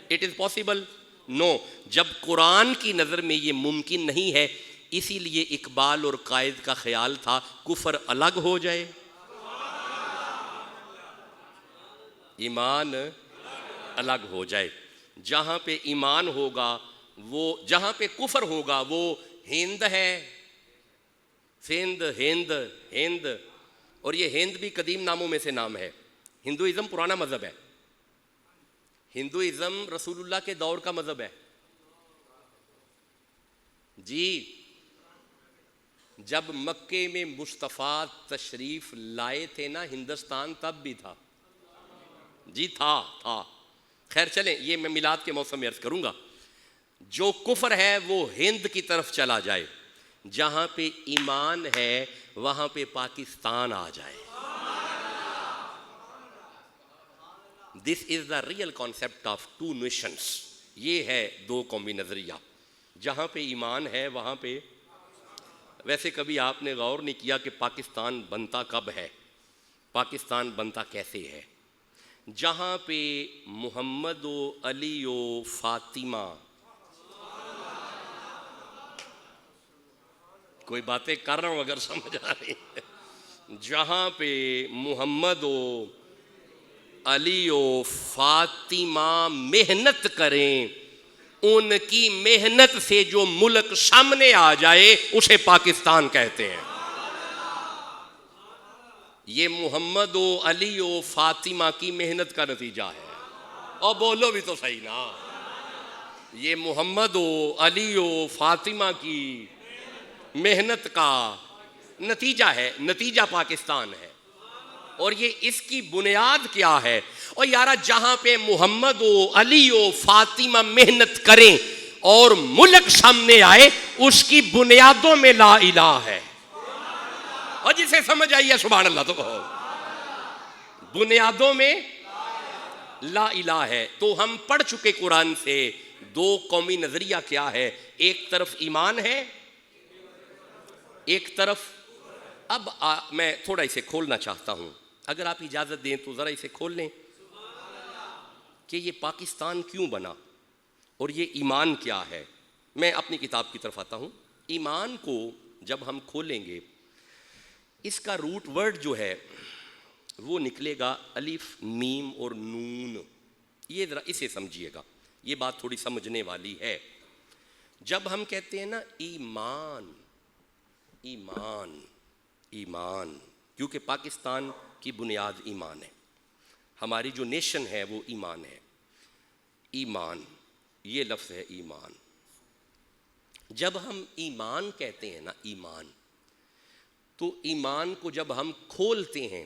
It is possible? نو۔ جب قرآن کی نظر میں یہ ممکن نہیں ہے، اسی لیے اقبال اور قائد کا خیال تھا کفر الگ ہو جائے، ایمان الگ ہو جائے۔ جہاں پہ ایمان ہوگا وہ، جہاں پہ کفر ہوگا وہ ہند ہے، سندھ، ہند، اور یہ ہند بھی قدیم ناموں میں سے نام ہے۔ ہندوازم پرانا مذہب ہے، ہندوازم رسول اللہ کے دور کا مذہب ہے جی۔ جب مکے میں مصطفیٰ تشریف لائے تھے نا، ہندوستان تب بھی تھا جی، تھا۔ خیر چلیں، یہ میں میلاد کے موسم میں عرض کروں گا۔ جو کفر ہے وہ ہند کی طرف چلا جائے، جہاں پہ ایمان ہے وہاں پہ پاکستان آ جائے۔ This is the real concept of two nations, یہ ہے دو قومی نظریہ۔ جہاں پہ ایمان ہے وہاں پہ، ویسے کبھی آپ نے غور نہیں کیا کہ پاکستان بنتا کب ہے، پاکستان بنتا کیسے ہے؟ جہاں پہ محمد و علی و فاطمہ، کوئی باتیں کر رہا ہوں اگر سمجھ آ رہی ہے، جہاں پہ محمد و علی و فاطمہ محنت کریں، ان کی محنت سے جو ملک سامنے آ جائے اسے پاکستان کہتے ہیں۔ یہ محمد و علی و فاطمہ کی محنت کا نتیجہ ہے، اور بولو بھی تو صحیح نا، یہ محمد و علی و فاطمہ کی محنت کا نتیجہ ہے، نتیجہ پاکستان ہے۔ اور یہ اس کی بنیاد کیا ہے؟ اور یارا جہاں پہ محمد و علی و فاطمہ محنت کریں اور ملک سامنے آئے، اس کی بنیادوں میں لا الہ ہے. اور جسے سمجھ آئیے سبحان اللہ تو کہو. بنیادوں میں لا الہ ہے. تو ہم پڑھ چکے قرآن سے دو قومی نظریہ کیا ہے. ایک طرف ایمان ہے، ایک طرف. اب میں تھوڑا اسے کھولنا چاہتا ہوں، اگر آپ اجازت دیں تو ذرا اسے کھول لیں کہ یہ پاکستان کیوں بنا اور یہ ایمان کیا ہے. میں اپنی کتاب کی طرف آتا ہوں. ایمان کو جب ہم کھولیں گے، اس کا روٹ ورڈ جو ہے وہ نکلے گا الف میم اور نون. یہ ذرا اسے سمجھیے گا، یہ بات تھوڑی سمجھنے والی ہے. جب ہم کہتے ہیں نا ایمان، ایمان ایمان، کیونکہ پاکستان کی بنیاد ایمان ہے، ہماری جو نیشن ہے وہ ایمان ہے. ایمان، یہ لفظ ہے ایمان. جب ہم ایمان کہتے ہیں نا ایمان، تو ایمان کو جب ہم کھولتے ہیں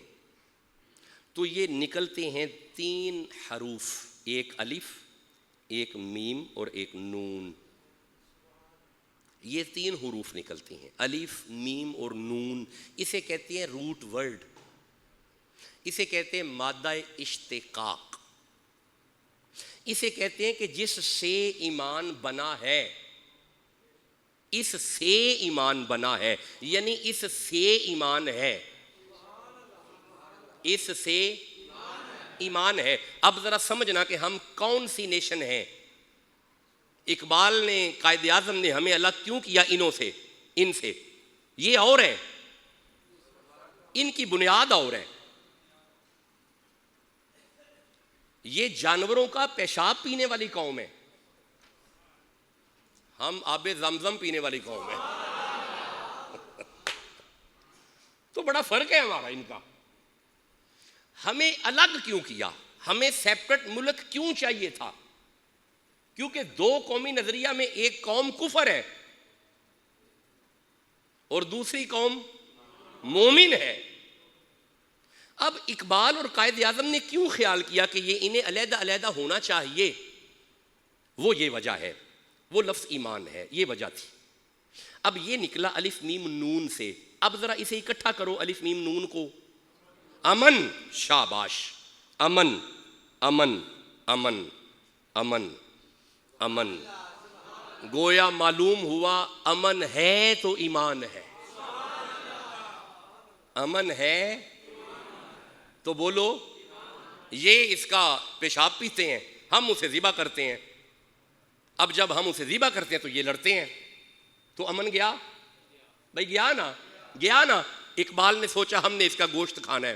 تو یہ نکلتے ہیں 3 حروف، ایک الف، ایک میم اور ایک نون. یہ 3 حروف نکلتے ہیں، الف میم اور نون. اسے کہتے ہیں روٹ ورڈ، اسے کہتے ہیں مادہ اشتقاق. اسے کہتے ہیں کہ جس سے ایمان بنا ہے، اس سے ایمان بنا ہے، یعنی اس سے ایمان ہے، اس سے ایمان ہے. اب ذرا سمجھنا کہ ہم کون سی نیشن ہیں. اقبال نے، قائد اعظم نے ہمیں الگ کیوں کیا انہوں سے، ان سے؟ یہ اور ہے، ان کی بنیاد اور ہے. یہ جانوروں کا پیشاب پینے والی قوم ہے، ہم آب زمزم پینے والی قوم ہے. تو بڑا فرق ہے ہمارا ان کا. ہمیں الگ کیوں کیا؟ ہمیں سیپریٹ ملک کیوں چاہیے تھا؟ کیونکہ 2 قومی نظریہ میں ایک قوم کفر ہے اور دوسری قوم مومن ہے. اب اقبال اور قائد اعظم نے کیوں خیال کیا کہ یہ انہیں علیحدہ علیحدہ ہونا چاہیے؟ وہ یہ وجہ ہے، وہ لفظ ایمان ہے، یہ وجہ تھی. اب یہ نکلا الف میم نون سے. اب ذرا اسے اکٹھا کرو الف میم نون کو. امن، شاباش. امن امن امن امن امن. گویا معلوم ہوا امن ہے تو ایمان ہے. امن ہے تو بولو. یہ اس کا پیشاب پیتے ہیں، ہم اسے ذبح کرتے ہیں. اب جب ہم اسے ذبح کرتے ہیں تو یہ لڑتے ہیں، تو امن گیا بھائی، گیا نا، گیا نا. اقبال نے سوچا ہم نے اس کا گوشت کھانا ہے،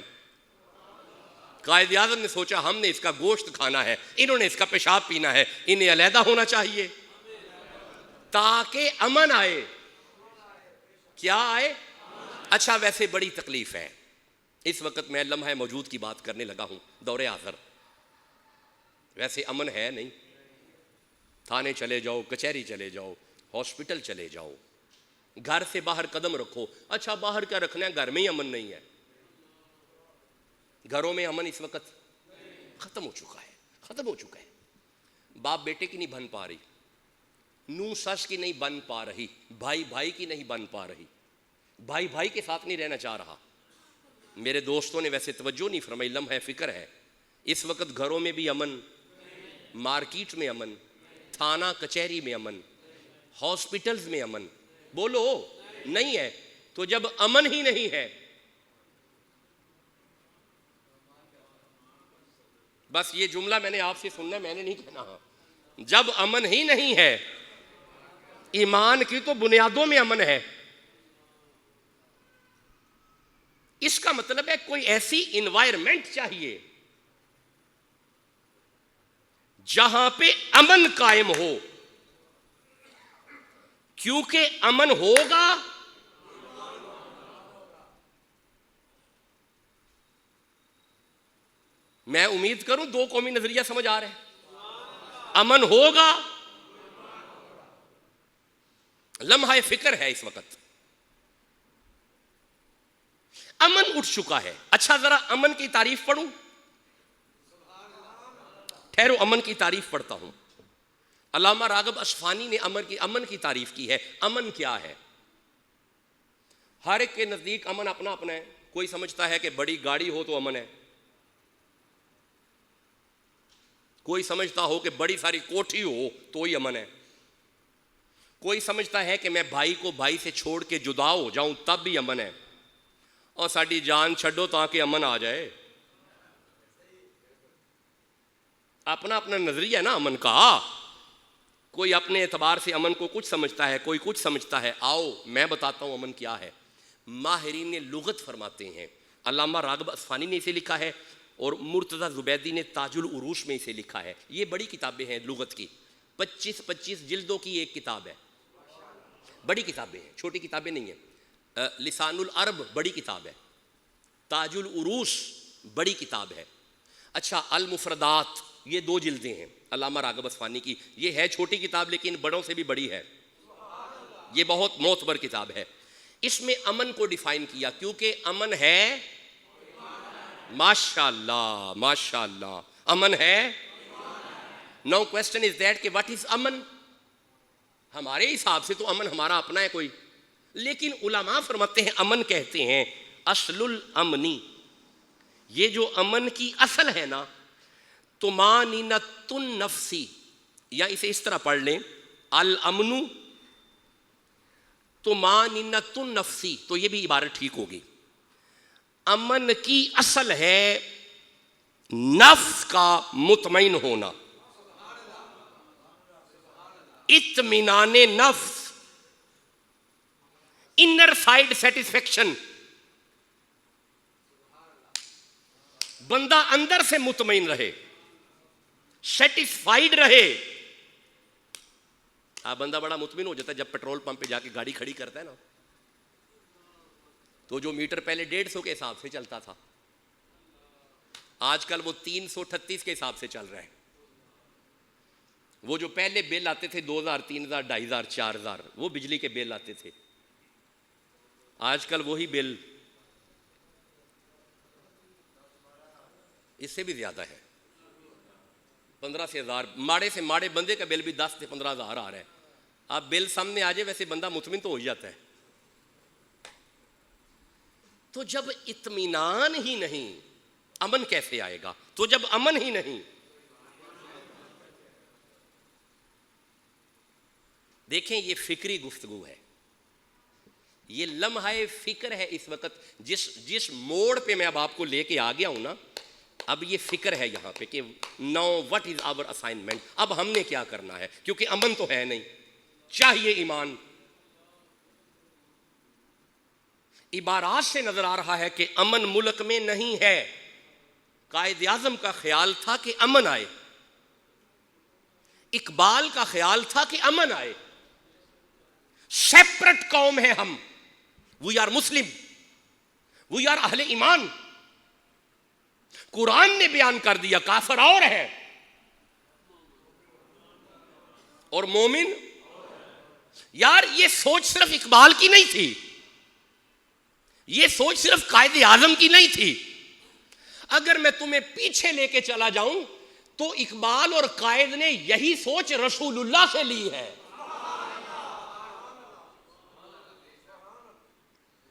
قائد اعظم نے سوچا ہم نے اس کا گوشت کھانا ہے، انہوں نے اس کا پیشاب پینا ہے، انہیں علیحدہ ہونا چاہیے تاکہ امن آئے. کیا آئے؟ اچھا ویسے بڑی تکلیف ہے. اس وقت میں لمحہ موجود کی بات کرنے لگا ہوں، دور آخر. ویسے امن ہے نہیں. تھانے چلے جاؤ، کچہری چلے جاؤ، ہاسپٹل چلے جاؤ، گھر سے باہر قدم رکھو. اچھا باہر کیا رکھنا ہے، گھر میں ہی امن نہیں ہے. گھروں میں امن اس وقت ختم ہو چکا ہے، ختم ہو چکا ہے. باپ بیٹے کی نہیں بن پا رہی، نوں سس کی نہیں بن پا رہی، بھائی بھائی کی نہیں بن پا رہی، بھائی بھائی کے ساتھ نہیں رہنا چاہ رہا. میرے دوستوں نے ویسے توجہ نہیں فرمائی، لمحہ فکر ہے. اس وقت گھروں میں بھی امن، مارکیٹ میں امن، تھانہ کچہری میں امن، ہاسپٹلز میں امن. بولو نہیں ہے. تو جب امن ہی نہیں ہے، بس یہ جملہ میں نے آپ سے سننا، میں نے نہیں کہنا. جب امن ہی نہیں ہے، ایمان کی تو بنیادوں میں امن ہے. اس کا مطلب ہے کوئی ایسی انوائرمنٹ چاہیے جہاں پہ امن قائم ہو، کیونکہ امن ہوگا میں امید کروں 2 قومی نظریہ سمجھ آ رہے ہیں. امن ہوگا، لمحہ فکر ہے اس وقت. امن اٹھ چکا ہے. اچھا ذرا امن کی تعریف پڑھوں. ٹھہرو امن کی تعریف پڑھتا ہوں. علامہ راغب اصفہانی نے امن کی تعریف کی ہے. امن کیا ہے؟ ہر ایک کے نزدیک امن اپنا اپنا ہے. کوئی سمجھتا ہے کہ بڑی گاڑی ہو تو امن ہے, کوئی سمجھتا ہو کہ بڑی ساری کوٹھی ہو تو ہی امن ہے, کوئی سمجھتا ہے کہ میں بھائی کو بھائی سے چھوڑ کے جدا ہو جاؤں تب بھی امن ہے, اور ساڈی جان چھڈو تاکہ امن آ جائے. اپنا اپنا نظریہ ہے نا امن کا. کوئی اپنے اعتبار سے امن کو کچھ سمجھتا ہے, کوئی کچھ سمجھتا ہے. آؤ میں بتاتا ہوں امن کیا ہے. ماہرین لغت فرماتے ہیں, علامہ راغب اصفہانی نے اسے لکھا ہے اور مرتضی زبیدی نے تاج العروش میں اسے لکھا ہے. یہ بڑی کتابیں ہیں لغت کی, 25 جلدوں کی ایک کتاب ہے. بڑی کتابیں ہیں, چھوٹی کتابیں نہیں ہیں. لسان العرب بڑی کتاب ہے, تاج العروش بڑی کتاب ہے. اچھا المفردات یہ 2 جلدیں ہیں علامہ راغب اصفہانی کی. یہ ہے چھوٹی کتاب لیکن بڑوں سے بھی بڑی ہے. یہ بہت معتبر کتاب ہے. اس میں امن کو ڈیفائن کیا, کیونکہ امن ہے ماشاءاللہ ماشاءاللہ امن ہے. نو کوسچن از دیٹ کہ واٹ از امن. ہمارے حساب سے تو امن ہمارا اپنا ہے کوئی, لیکن علماء فرماتے ہیں امن کہتے ہیں اصل الامنی, یہ جو امن کی اصل ہے نا, طمانینۃ النفسی, یا اسے اس طرح پڑھ لیں الامن طمانینۃ النفسی, تو یہ بھی عبارت ٹھیک ہوگی. امن کی اصل ہے نفس کا مطمئن ہونا, اطمینان نفس, انر سائیڈ سیٹسفیکشن. بندہ اندر سے مطمئن رہے, سیٹسفائیڈ رہے. بندہ بڑا مطمئن ہو جاتا ہے جب پیٹرول پمپ پہ جا کے گاڑی کھڑی کرتا ہے نا, تو جو میٹر پہلے 150 کے حساب سے چلتا تھا آج کل وہ 338 کے حساب سے چل رہا ہے. وہ جو پہلے بل آتے تھے 2000 3000 2500 4000 وہ بجلی کے بل آتے تھے, آج کل وہی بل اس سے بھی زیادہ ہے, 15 سے 1000. ماڑے سے ماڑے بندے کا بل بھی 10 سے 15,000 آ رہا ہے. اب بل سامنے آ جائے ویسے بندہ مطمئن تو ہو جاتا ہے. تو جب اطمینان ہی نہیں امن کیسے آئے گا؟ تو جب امن ہی نہیں, دیکھیں یہ فکری گفتگو ہے, یہ لمحہ فکر ہے اس وقت. جس موڑ پہ میں اب آپ کو لے کے آ گیا ہوں نا, اب یہ فکر ہے یہاں پہ کہ now what is our assignment. اب ہم نے کیا کرنا ہے, کیونکہ امن تو ہے نہیں, چاہیے ایمان. عبارات سے نظر آ رہا ہے کہ امن ملک میں نہیں ہے. قائد اعظم کا خیال تھا کہ امن آئے, اقبال کا خیال تھا کہ امن آئے. سیپریٹ قوم ہے ہم, we are Muslim, we are اہل ایمان. قرآن نے بیان کر دیا کافر اور ہے اور مومن. یار یہ سوچ صرف اقبال کی نہیں تھی, یہ سوچ صرف قائد اعظم کی نہیں تھی. اگر میں تمہیں پیچھے لے کے چلا جاؤں تو اقبال اور قائد نے یہی سوچ رسول اللہ سے لی ہے.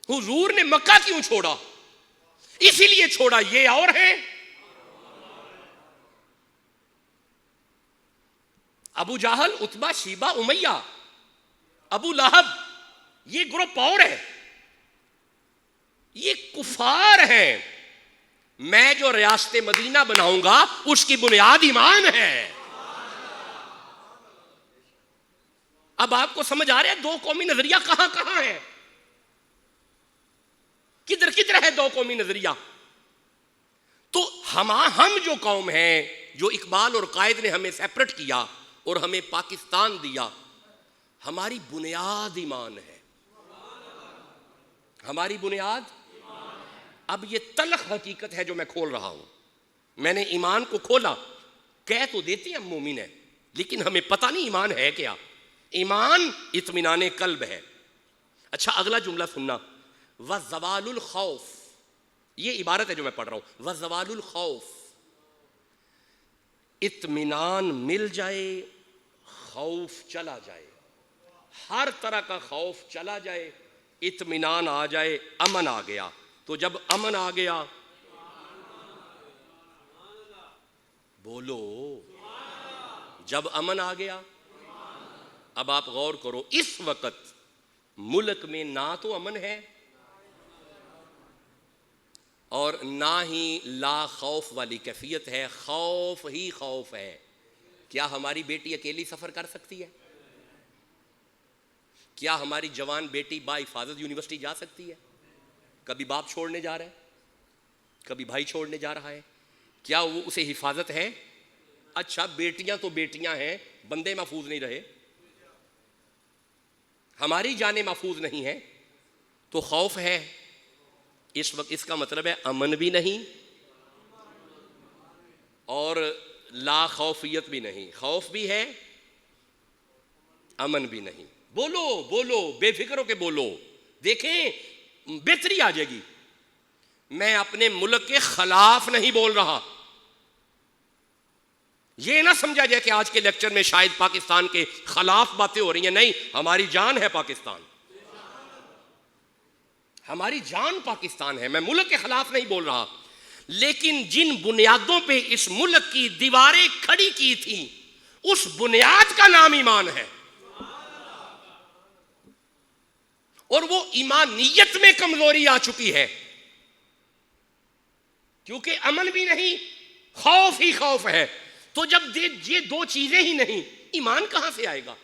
حضور نے مکہ کیوں چھوڑا؟ اسی لیے چھوڑا یہ اور ہے. ابو جہل, عتبہ, شیبہ, امیہ, ابو لہب, یہ گروپ اور ہے, یہ کفار ہیں. میں جو ریاست مدینہ بناؤں گا اس کی بنیاد ایمان ہے. اب آپ کو سمجھ آ رہا ہے 2 قومی نظریہ کہاں کہاں ہے, کدھر کدھر ہے 2 قومی نظریہ. تو ہم جو قوم ہیں, جو اقبال اور قائد نے ہمیں سیپریٹ کیا اور ہمیں پاکستان دیا, ہماری بنیاد ایمان ہے. ہماری بنیاد. اب یہ تلخ حقیقت ہے جو میں کھول رہا ہوں. میں نے ایمان کو کھولا. کہہ تو دیتے ہیں ہم مومن ہیں, لیکن ہمیں پتہ نہیں ایمان ہے کیا. ایمان اطمینان قلب ہے. اچھا اگلا جملہ سننا, وَزَوَالُ الْخَوْفِ, یہ عبارت ہے جو میں پڑھ رہا ہوں. وزوال الخوف، اطمینان مل جائے، خوف چلا جائے، ہر طرح کا خوف چلا جائے، اطمینان آ جائے، امن آ گیا. تو جب امن آ گیا، بولو، جب امن آ گیا، اب آپ غور کرو، اس وقت ملک میں نہ تو امن ہے اور نہ ہی لا خوف والی کیفیت ہے، خوف ہی خوف ہے. کیا ہماری بیٹی اکیلی سفر کر سکتی ہے؟ کیا ہماری جوان بیٹی با حفاظت یونیورسٹی جا سکتی ہے؟ کبھی باپ چھوڑنے جا رہا ہے، کبھی بھائی چھوڑنے جا رہا ہے، کیا وہ اسے حفاظت ہے؟ اچھا بیٹیاں تو بیٹیاں ہیں، بندے محفوظ نہیں رہے، ہماری جانیں محفوظ نہیں ہیں، تو خوف ہے. اس وقت اس کا مطلب ہے امن بھی نہیں اور لا خوفیت بھی نہیں، خوف بھی ہے، امن بھی نہیں. بولو بولو، بے فکر ہو کے بولو، دیکھیں بہتری آ جائے گی. میں اپنے ملک کے خلاف نہیں بول رہا، یہ نہ سمجھا جائے کہ آج کے لیکچر میں شاید پاکستان کے خلاف باتیں ہو رہی ہیں. نہیں، ہماری جان ہے پاکستان، ہماری جان پاکستان ہے. میں ملک کے خلاف نہیں بول رہا، لیکن جن بنیادوں پہ اس ملک کی دیواریں کھڑی کی تھیں، اس بنیاد کا نام ایمان ہے، اور وہ ایمانیت میں کمزوری آ چکی ہے، کیونکہ امن بھی نہیں، خوف ہی خوف ہے. تو جب یہ دو چیزیں ہی نہیں، ایمان کہاں سے آئے گا؟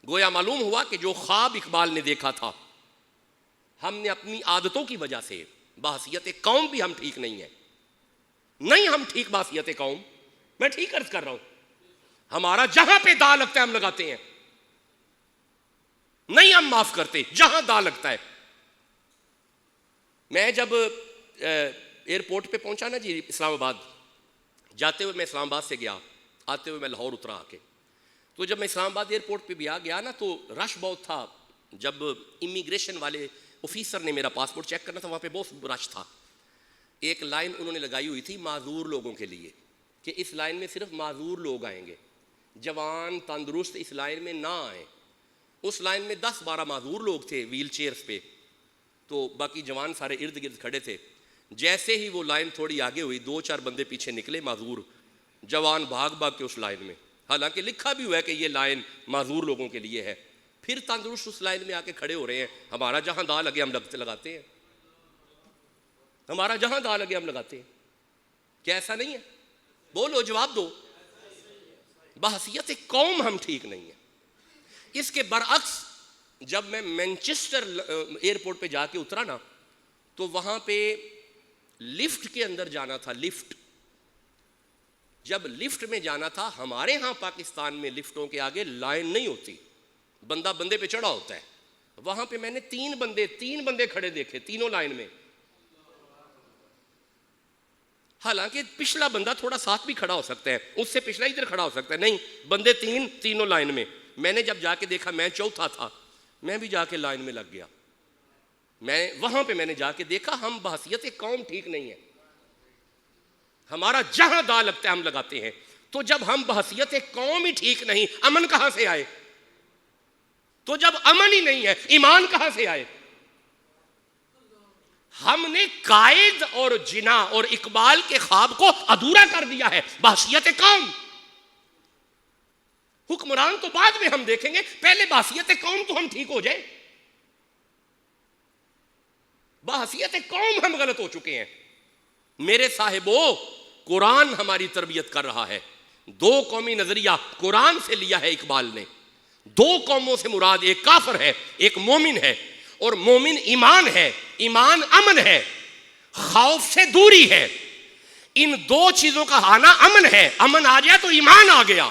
گویا معلوم ہوا کہ جو خواب اقبال نے دیکھا تھا، ہم نے اپنی عادتوں کی وجہ سے، بحیثیت قوم بھی ہم ٹھیک نہیں ہیں. نہیں ہم ٹھیک بحیثیت قوم، میں ٹھیک عرض کر رہا ہوں، ہمارا جہاں پہ دا لگتا ہے ہم لگاتے ہیں، نہیں ہم معاف کرتے جہاں دا لگتا ہے. میں جب ایئرپورٹ پہ پہنچا نا جی اسلام آباد، جاتے ہوئے میں اسلام آباد سے گیا، آتے ہوئے میں لاہور اترا آ کے. تو جب میں اسلام آباد ایئرپورٹ پہ بھی آ گیا نا، تو رش بہت تھا. جب امیگریشن والے آفیسر نے میرا پاسپورٹ چیک کرنا تھا، وہاں پہ بہت رش تھا. ایک لائن انہوں نے لگائی ہوئی تھی معذور لوگوں کے لیے، کہ اس لائن میں صرف معذور لوگ آئیں گے، جوان تندرست اس لائن میں نہ آئیں. اس لائن میں 10-12 معذور لوگ تھے ویل چیئرز پہ، تو باقی جوان سارے ارد گرد کھڑے تھے. جیسے ہی وہ لائن تھوڑی آگے ہوئی، 2-4 بندے پیچھے نکلے معذور، جوان بھاگ بھاگ کے اس لائن میں، حالانکہ لکھا بھی ہوا ہے کہ یہ لائن معذور لوگوں کے لیے ہے. پھر تندرست اس لائن میں آ کے کھڑے ہو رہے ہیں. ہمارا جہاں دا لگے ہم لگاتے ہیں، ہمارا جہاں دا لگے ہم لگاتے ہیں. کیا ایسا نہیں ہے؟ بولو، جواب دو. بحیثیت قوم ہم ٹھیک نہیں ہیں. اس کے برعکس جب میں مینچسٹر ایئرپورٹ پہ جا کے اترا نا، تو وہاں پہ لفٹ کے اندر جانا تھا. لفٹ، جب لفٹ میں جانا تھا، ہمارے ہاں پاکستان میں لفٹوں کے آگے لائن نہیں ہوتی، بندہ بندے پہ چڑھا ہوتا ہے. وہاں پہ میں نے 3 بندے کھڑے دیکھے، تینوں لائن میں. حالانکہ پچھلا بندہ تھوڑا ساتھ بھی کھڑا ہو سکتا ہے، اس سے پچھلا ادھر کھڑا ہو سکتا ہے، نہیں، بندے تینوں لائن میں. میں نے جب جا کے دیکھا، میں چوتھا تھا، میں بھی جا کے لائن میں لگ گیا. وہاں پہ میں نے جا کے دیکھا ہم بحیثیت قوم ٹھیک نہیں ہے، ہمارا جہاں دا لگتا ہے ہم لگاتے ہیں. تو جب ہم بحیثیت قوم ہی ٹھیک نہیں، امن کہاں سے آئے؟ تو جب امن ہی نہیں ہے، ایمان کہاں سے آئے؟ ہم نے قائد اور جنا اور اقبال کے خواب کو ادھورا کر دیا ہے. بحیثیت قوم، حکمران تو بعد میں ہم دیکھیں گے، پہلے بحیثیت قوم تو ہم ٹھیک ہو جائے. بحیثیت قوم ہم غلط ہو چکے ہیں. میرے صاحبو، قرآن ہماری تربیت کر رہا ہے. 2 قومی نظریہ قرآن سے لیا ہے اقبال نے. 2 قوموں سے مراد ایک کافر ہے، ایک مومن ہے. اور مومن ایمان ہے، ایمان امن ہے، خوف سے دوری ہے. ان 2 چیزوں کا آنا امن ہے. امن آ جائے تو ایمان آ گیا.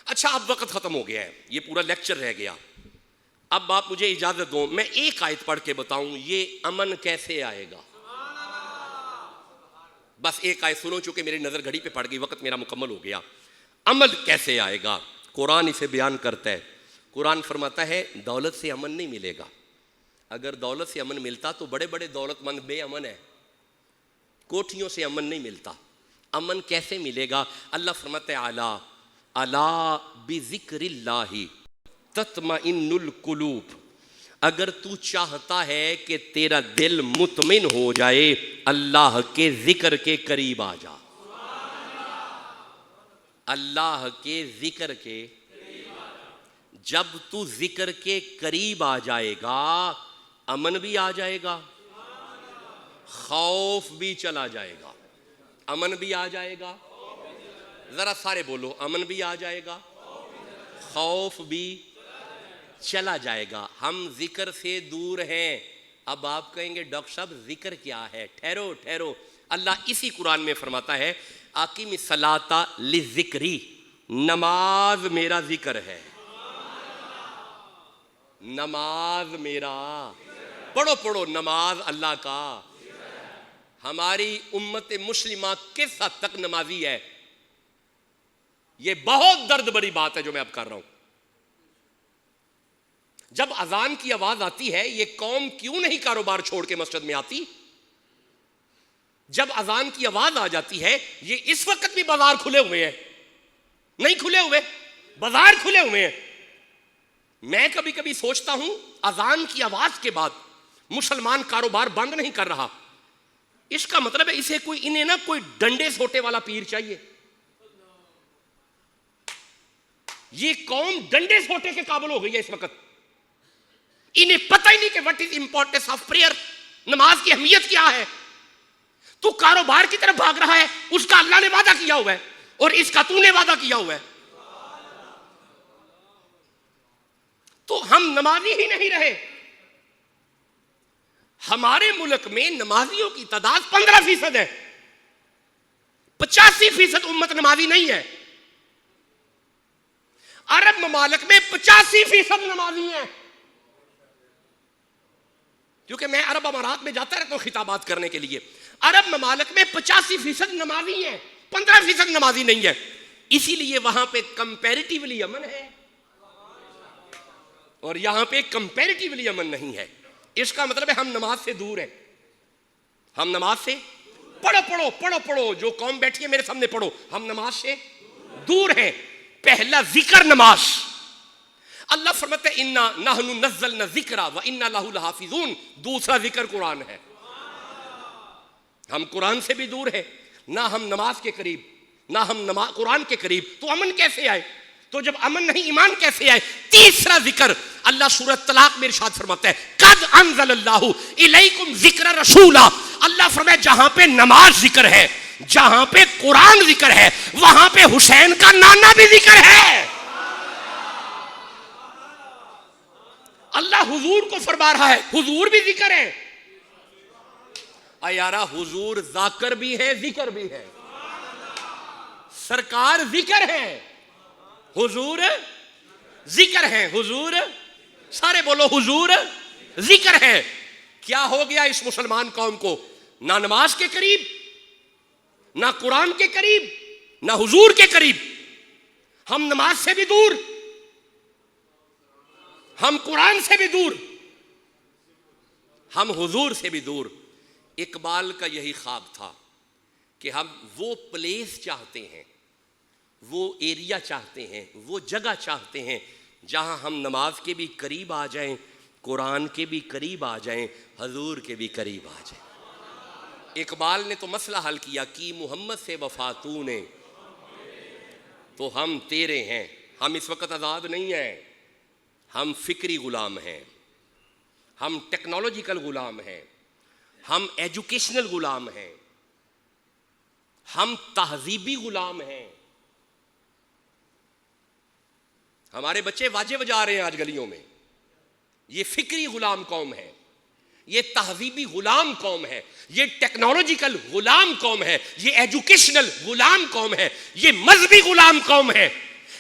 اچھا اب وقت ختم ہو گیا ہے، یہ پورا لیکچر رہ گیا. اب آپ مجھے اجازت دو، میں ایک آیت پڑھ کے بتاؤں یہ امن کیسے آئے گا. بس ایک آیت سنو، چونکہ میری نظر گھڑی پہ پڑ گئی، وقت میرا مکمل ہو گیا. امن کیسے آئے گا؟ قرآن اسے بیان کرتا ہے. قرآن فرماتا ہے دولت سے امن نہیں ملے گا، اگر دولت سے امن ملتا تو بڑے بڑے دولت مند بے امن ہیں. کوٹھیوں سے امن نہیں ملتا. امن کیسے ملے گا؟ اللہ فرماتے ہیں الا الا بذکر اللہ تطمئن القلوب. اگر تو چاہتا ہے کہ تیرا دل مطمئن ہو جائے اللہ کے ذکر کے قریب آ جا. اللہ کے ذکر کے جب تو ذکر کے قریب آ جائے گا امن بھی آ جائے گا, خوف بھی چلا جائے گا. امن بھی آ جائے گا, ذرا سارے بولو, امن بھی آ جائے گا, خوف بھی چلا جائے گا. ہم ذکر سے دور ہیں. اب آپ کہیں گے ڈاکٹر صاحب ذکر کیا ہے؟ ٹھہرو ٹھہرو. اللہ اسی قرآن میں فرماتا ہے اقیم الصلاۃ لذکری, نماز میرا ذکر ہے. نماز میرا, پڑھو پڑھو, نماز اللہ کا. ہماری امت مسلمہ کس حد تک نمازی ہے؟ یہ بہت درد بری بات ہے جو میں اب کر رہا ہوں. جب اذان کی آواز آتی ہے یہ قوم کیوں نہیں کاروبار چھوڑ کے مسجد میں آتی؟ جب اذان کی آواز آ جاتی ہے یہ اس وقت بھی بازار کھلے ہوئے ہیں, نہیں کھلے ہوئے, بازار کھلے ہوئے ہیں. میں کبھی کبھی سوچتا ہوں اذان کی آواز کے بعد مسلمان کاروبار بند نہیں کر رہا, اس کا مطلب ہے اسے کوئی, انہیں نا کوئی ڈنڈے سوٹے والا پیر چاہیے. یہ قوم ڈنڈے سوٹے کے قابل ہو گئی ہے اس وقت. انہیں پتہ ہی نہیں کہ what is importance of prayer, نماز کی اہمیت کیا ہے. تو کاروبار کی طرف بھاگ رہا ہے, اس کا اللہ نے وعدہ کیا ہوا ہے اور اس کا تو نے وعدہ کیا ہوا ہے. تو ہم نمازی ہی نہیں رہے. ہمارے ملک میں نمازیوں کی تعداد 15% ہے, 85% امت نمازی نہیں ہے. عرب ممالک میں 85% نمازی ہیں. کیونکہ میں عرب امارات میں جاتا رہتا ہوں خطابات کرنے کے لیے. عرب ممالک میں 85% نمازی ہیں, 15% نمازی نہیں ہے. اسی لیے وہاں پہ کمپیریٹیولی امن ہے اور یہاں پہ کمپیریٹیولی امن نہیں ہے. اس کا مطلب ہے ہم نماز سے دور ہیں. ہم نماز سے, پڑھو پڑھو پڑھو پڑھو, جو قوم بیٹھی ہے میرے سامنے پڑھو, ہم نماز سے دور ہیں. پہلا ذکر نماز. اللہ فرماتا ہے انا نحن نزلنا الذکر وانا لہ لحافظون. دوسرا ذکر قرآن ہے. ہم قرآن سے بھی دور ہیں, نہ ہم نماز کے قریب, نہ ہم قرآن کے قریب. تو امن کیسے آئے؟ تو جب امن نہیں ایمان کیسے آئے؟ تیسرا ذکر اللہ سورۃ طلاق میں ارشاد فرماتا ہے قد انزل اللہ الیکم ذکر رسولا. اللہ فرمایا جہاں پہ نماز ذکر ہے, جہاں پہ قرآن ذکر ہے, وہاں پہ حسین کا نانا بھی ذکر ہے. اللہ حضور کو فرما رہا ہے, حضور بھی ذکر ہے. یارا حضور ذاکر بھی ہے, ذکر بھی ہے. سرکار ذکر ہے, حضور ذکر ہے. حضور, سارے بولو حضور ذکر ہے. کیا ہو گیا اس مسلمان قوم کو؟ نہ نماز کے قریب, نہ قرآن کے قریب, نہ حضور کے قریب. ہم نماز سے بھی دور, ہم قرآن سے بھی دور, ہم حضور سے بھی دور. اقبال کا یہی خواب تھا کہ ہم وہ پلیس چاہتے ہیں, وہ ایریا چاہتے ہیں, وہ جگہ چاہتے ہیں جہاں ہم نماز کے بھی قریب آ جائیں, قرآن کے بھی قریب آ جائیں, حضور کے بھی قریب آ جائیں. اقبال نے تو مسئلہ حل کیا کہ محمد سے وفا تو نے تو ہم تیرے ہیں. ہم اس وقت آزاد نہیں ہیں, ہم فکری غلام ہیں, ہم ٹیکنالوجیکل غلام ہیں, ہم ایجوکیشنل غلام ہیں, ہم تہذیبی غلام ہیں. ہمارے بچے واجے بجا رہے ہیں آج گلیوں میں. یہ فکری غلام قوم ہے, یہ تہذیبی غلام قوم ہے, یہ ٹیکنالوجیکل غلام قوم ہے, یہ ایجوکیشنل غلام قوم ہے, یہ مذہبی غلام قوم ہے.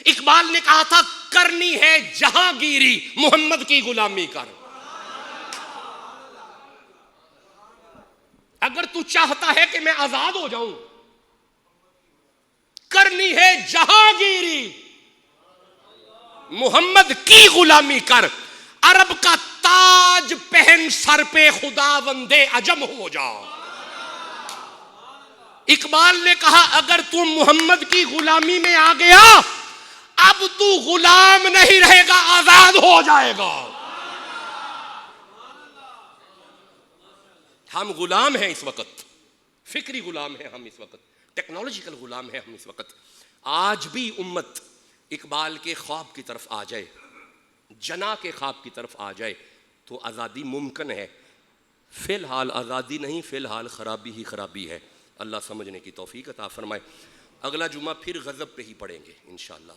اقبال نے کہا تھا کرنی ہے جہانگیری, محمد کی غلامی کر. اگر تو چاہتا ہے کہ میں آزاد ہو جاؤں, کرنی ہے جہانگیری, محمد کی غلامی کر. عرب کا تاج پہن سر پہ خداوند عجم ہو جا۔ اقبال نے کہا اگر تو محمد کی غلامی میں آ گیا اب تو غلام نہیں رہے گا، آزاد ہو جائے گا۔ ہم غلام ہیں اس وقت، فکری غلام ہیں ہم اس وقت، ٹیکنالوجیکل غلام ہیں ہم اس وقت۔ آج بھی امت اقبال کے خواب کی طرف آ جائے، جنا کے خواب کی طرف آ جائے تو آزادی ممکن ہے۔ فی الحال آزادی نہیں، فی الحال خرابی ہی خرابی ہے۔ اللہ سمجھنے کی توفیق عطا فرمائے۔ اگلا جمعہ پھر غضب پہ ہی پڑھیں گے انشاءاللہ۔